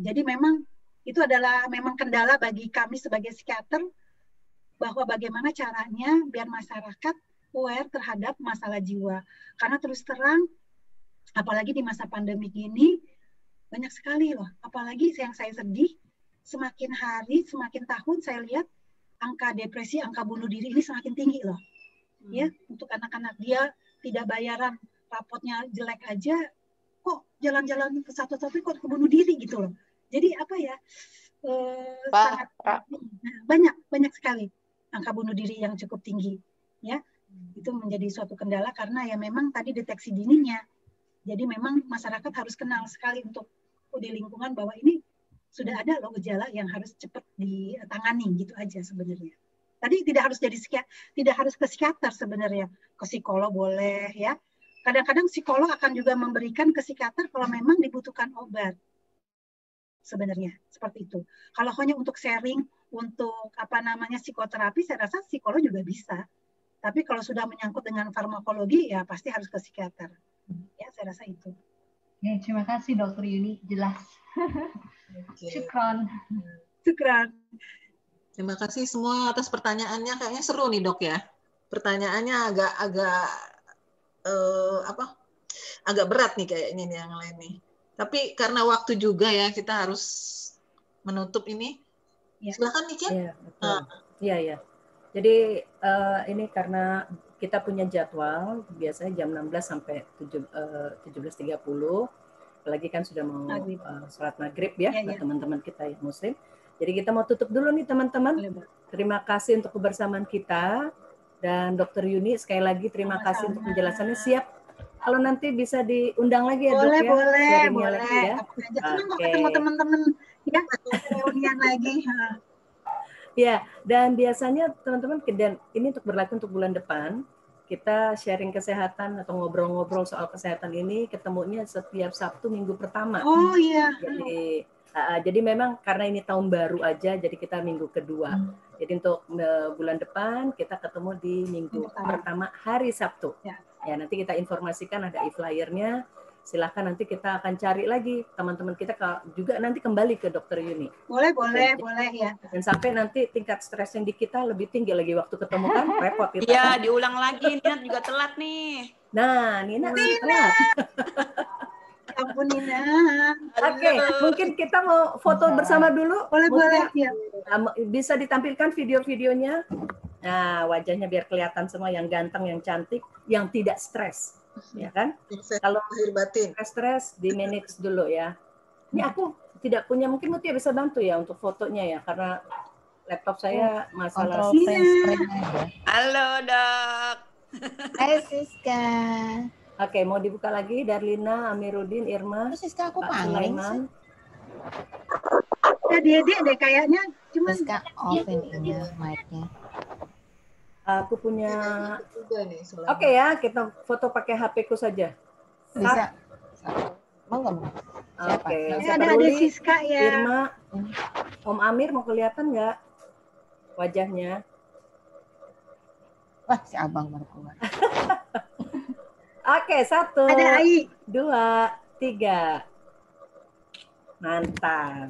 jadi memang itu adalah memang kendala bagi kami sebagai psikiater, bahwa bagaimana caranya biar masyarakat aware terhadap masalah jiwa. Karena terus terang, apalagi di masa pandemi ini, banyak sekali loh. Apalagi yang saya sedih, semakin hari, semakin tahun saya lihat angka depresi, angka bunuh diri ini semakin tinggi loh. Ya, untuk anak-anak dia tidak bayaran, rapotnya jelek aja, kok jalan-jalan ke satu-satu kok bunuh diri gitu loh. Jadi apa ya? Sangat banyak sekali angka bunuh diri yang cukup tinggi. Ya, itu menjadi suatu kendala karena ya memang tadi deteksi dininya. Jadi memang masyarakat harus kenal sekali untuk di lingkungan bahwa ini sudah ada loh gejala yang harus cepat ditangani gitu aja sebenarnya. Tadi tidak harus tidak harus ke psikiater sebenarnya, ke psikolog boleh ya. Kadang-kadang psikolog akan juga memberikan ke psikiater kalau memang dibutuhkan obat. Sebenarnya seperti itu. Kalau hanya untuk sharing, untuk psikoterapi, saya rasa psikolog juga bisa. Tapi kalau sudah menyangkut dengan farmakologi, ya pasti harus ke psikiater. Ya, saya rasa itu. Ya, terima kasih Dokter Yuni, jelas. Syukron. Terima kasih semua atas pertanyaannya. Kayaknya seru nih Dok ya. Pertanyaannya agak berat nih kayaknya nih yang lain nih. Tapi karena waktu juga ya kita harus menutup ini. Ya. Silakan Niken. Iya. Jadi ini karena kita punya jadwal biasanya jam 16 sampai 17.30. Apalagi kan sudah mau sholat maghrib ya, teman-teman kita yang muslim. Jadi kita mau tutup dulu nih teman-teman. Terima kasih untuk kebersamaan kita. Dan Dr. Yuni sekali lagi terima kasih untuk penjelasannya. Siap kalau nanti bisa diundang lagi ya, Dok ya. Boleh. Lagi ya. Senang kok ketemu teman-teman ya, reunian lagi. Ya, dan biasanya teman-teman, dan ini untuk berlaku untuk bulan depan, kita sharing kesehatan atau ngobrol-ngobrol soal kesehatan ini ketemunya setiap Sabtu minggu pertama. Oh iya. Jadi memang karena ini tahun baru aja, jadi kita minggu kedua. Jadi untuk bulan depan kita ketemu di minggu pertama hari Sabtu. Ya, nanti kita informasikan ada e-flyernya. Silahkan nanti kita akan cari lagi teman-teman kita juga nanti kembali ke Dr. Yuni. Boleh ya. Dan sampai nanti tingkat stres yang di kita lebih tinggi lagi waktu ketemu kan, repot kita. Iya, kan? Diulang lagi. Nina juga telat nih. Nah, Nina telat. Ampun Nina. Oke, mungkin kita mau foto bersama dulu. Boleh ya. Bisa ditampilkan video-videonya. Nah, wajahnya biar kelihatan semua yang ganteng, yang cantik, yang tidak stres. Ya kan? Kalau stres di manage dulu ya. Ini aku tidak punya, mungkin Mutia bisa bantu ya untuk fotonya ya, karena laptop saya masalah. Halo Dok. Hai Siska. Oke, mau dibuka lagi Darlina, Amiruddin, Irma. Terus Siska aku panggil. Dia deh kayaknya, cuma Siska open ini mic-nya. Aku punya. Oke ya, kita foto pakai HP-ku saja. Bisa. Mau nggak mau? Oke. Ada Siska ya. Irma, Om Amir mau kelihatan nggak wajahnya? Wah, si abang baru keluar. Oke, 1, ada Ai. 2, 3. Mantap.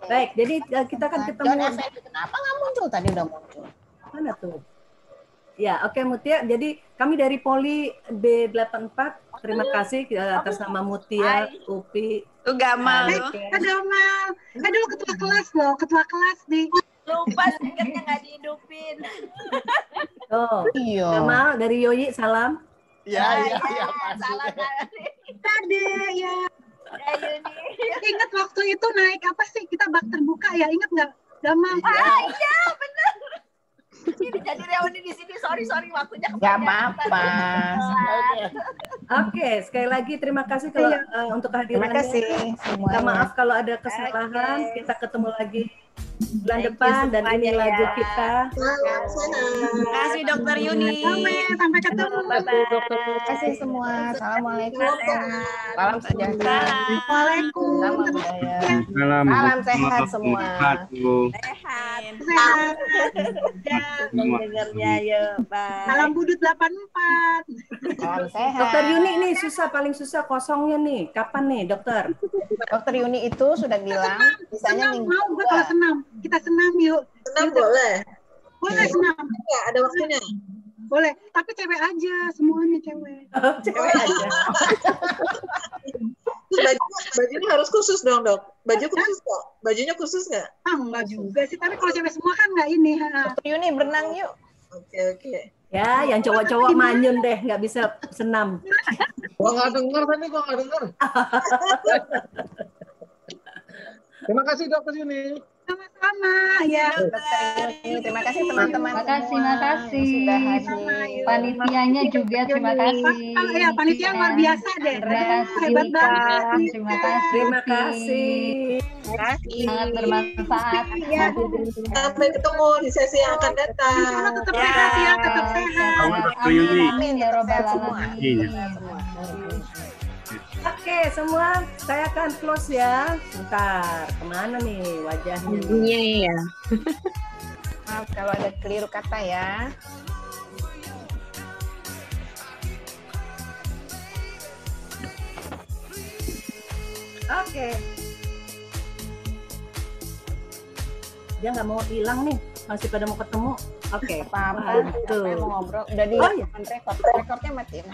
Baik, jadi kita kan ketemu. Kenapa nggak muncul? Tadi udah muncul. Mana tuh? Ya, oke Mutia. Jadi kami dari Poli B84, terima kasih atas nama Mutia, Upi. Gamal. Gamal. Aduh, ketua kelas nih. Lupa stikernya nggak dihidupin. Oh, iya. Gamal dari Yoyi, salam. Ya. Salam tadi ya. Ingat waktu itu naik apa sih, kita bak terbuka ya, ingat nggak? Gamal. Iya, benar. Ini jadi reuni di sini, sorry waktunya nggak apa-apa. Oke, sekali lagi terima kasih kalau untuk kehadirannya. Terima kasih semuanya. Maaf kalau ada kesalahan. Kita ketemu lagi bulan depan dan ini lagu kita. Terima kasih Dr. Yuni. Sampai ketemu. Terima kasih semua. Assalamualaikum. Salam sejahtera. Waalaikumsalam. Salam sehat semua. Sehat. Mendengarnya yuk, bye. Salam Budut 84. Salam sehat. Dokter Yuni ini paling susah kosongnya nih. Kapan nih, Dokter? Dokter Yuni itu sudah bilang bisanya minggu. Mau gue kalau senam. Kita senam yuk. Senam boleh. Boleh senam. Ya, ada waktunya. Boleh, tapi cewek aja, semuanya cewek. Cewek aja. Bajunya harus khusus dong, Dok. Baju khusus kok. Bajunya khusus nggak? Enggak juga sih, tapi kalau cewek semua kan nggak ini. Dokter Yuni berenang yuk. Oke. Ya, yang cowok-cowok manyun deh, nggak bisa senam. Gua nggak dengar tadi, gua nggak dengar. Terima kasih Dokter Yuni. Sama-sama ya. Terima kasih teman-teman. Terima kasih. Sudah hadir. Panitianya juga terima kasih. Ya, panitia luar biasa deh. Terima kasih. Hebat banget. Terima kasih. Terima kasih. Sangat bermanfaat. Ya. Sampai ketemu di sesi yang akan datang. Tetap sehat ya, tetap sehat. Amin ya robbal alamin. Oke, semua saya akan close ya. Bentar, kemana nih wajahnya? Iya. Maaf kalau ada keliru kata ya. Oke. Dia nggak mau hilang nih, masih pada mau ketemu. Oke, Apa-apa. tuh. Mau ngobrol. Udah di Oh, iya. record. Recordnya matiin.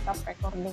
Stop recording.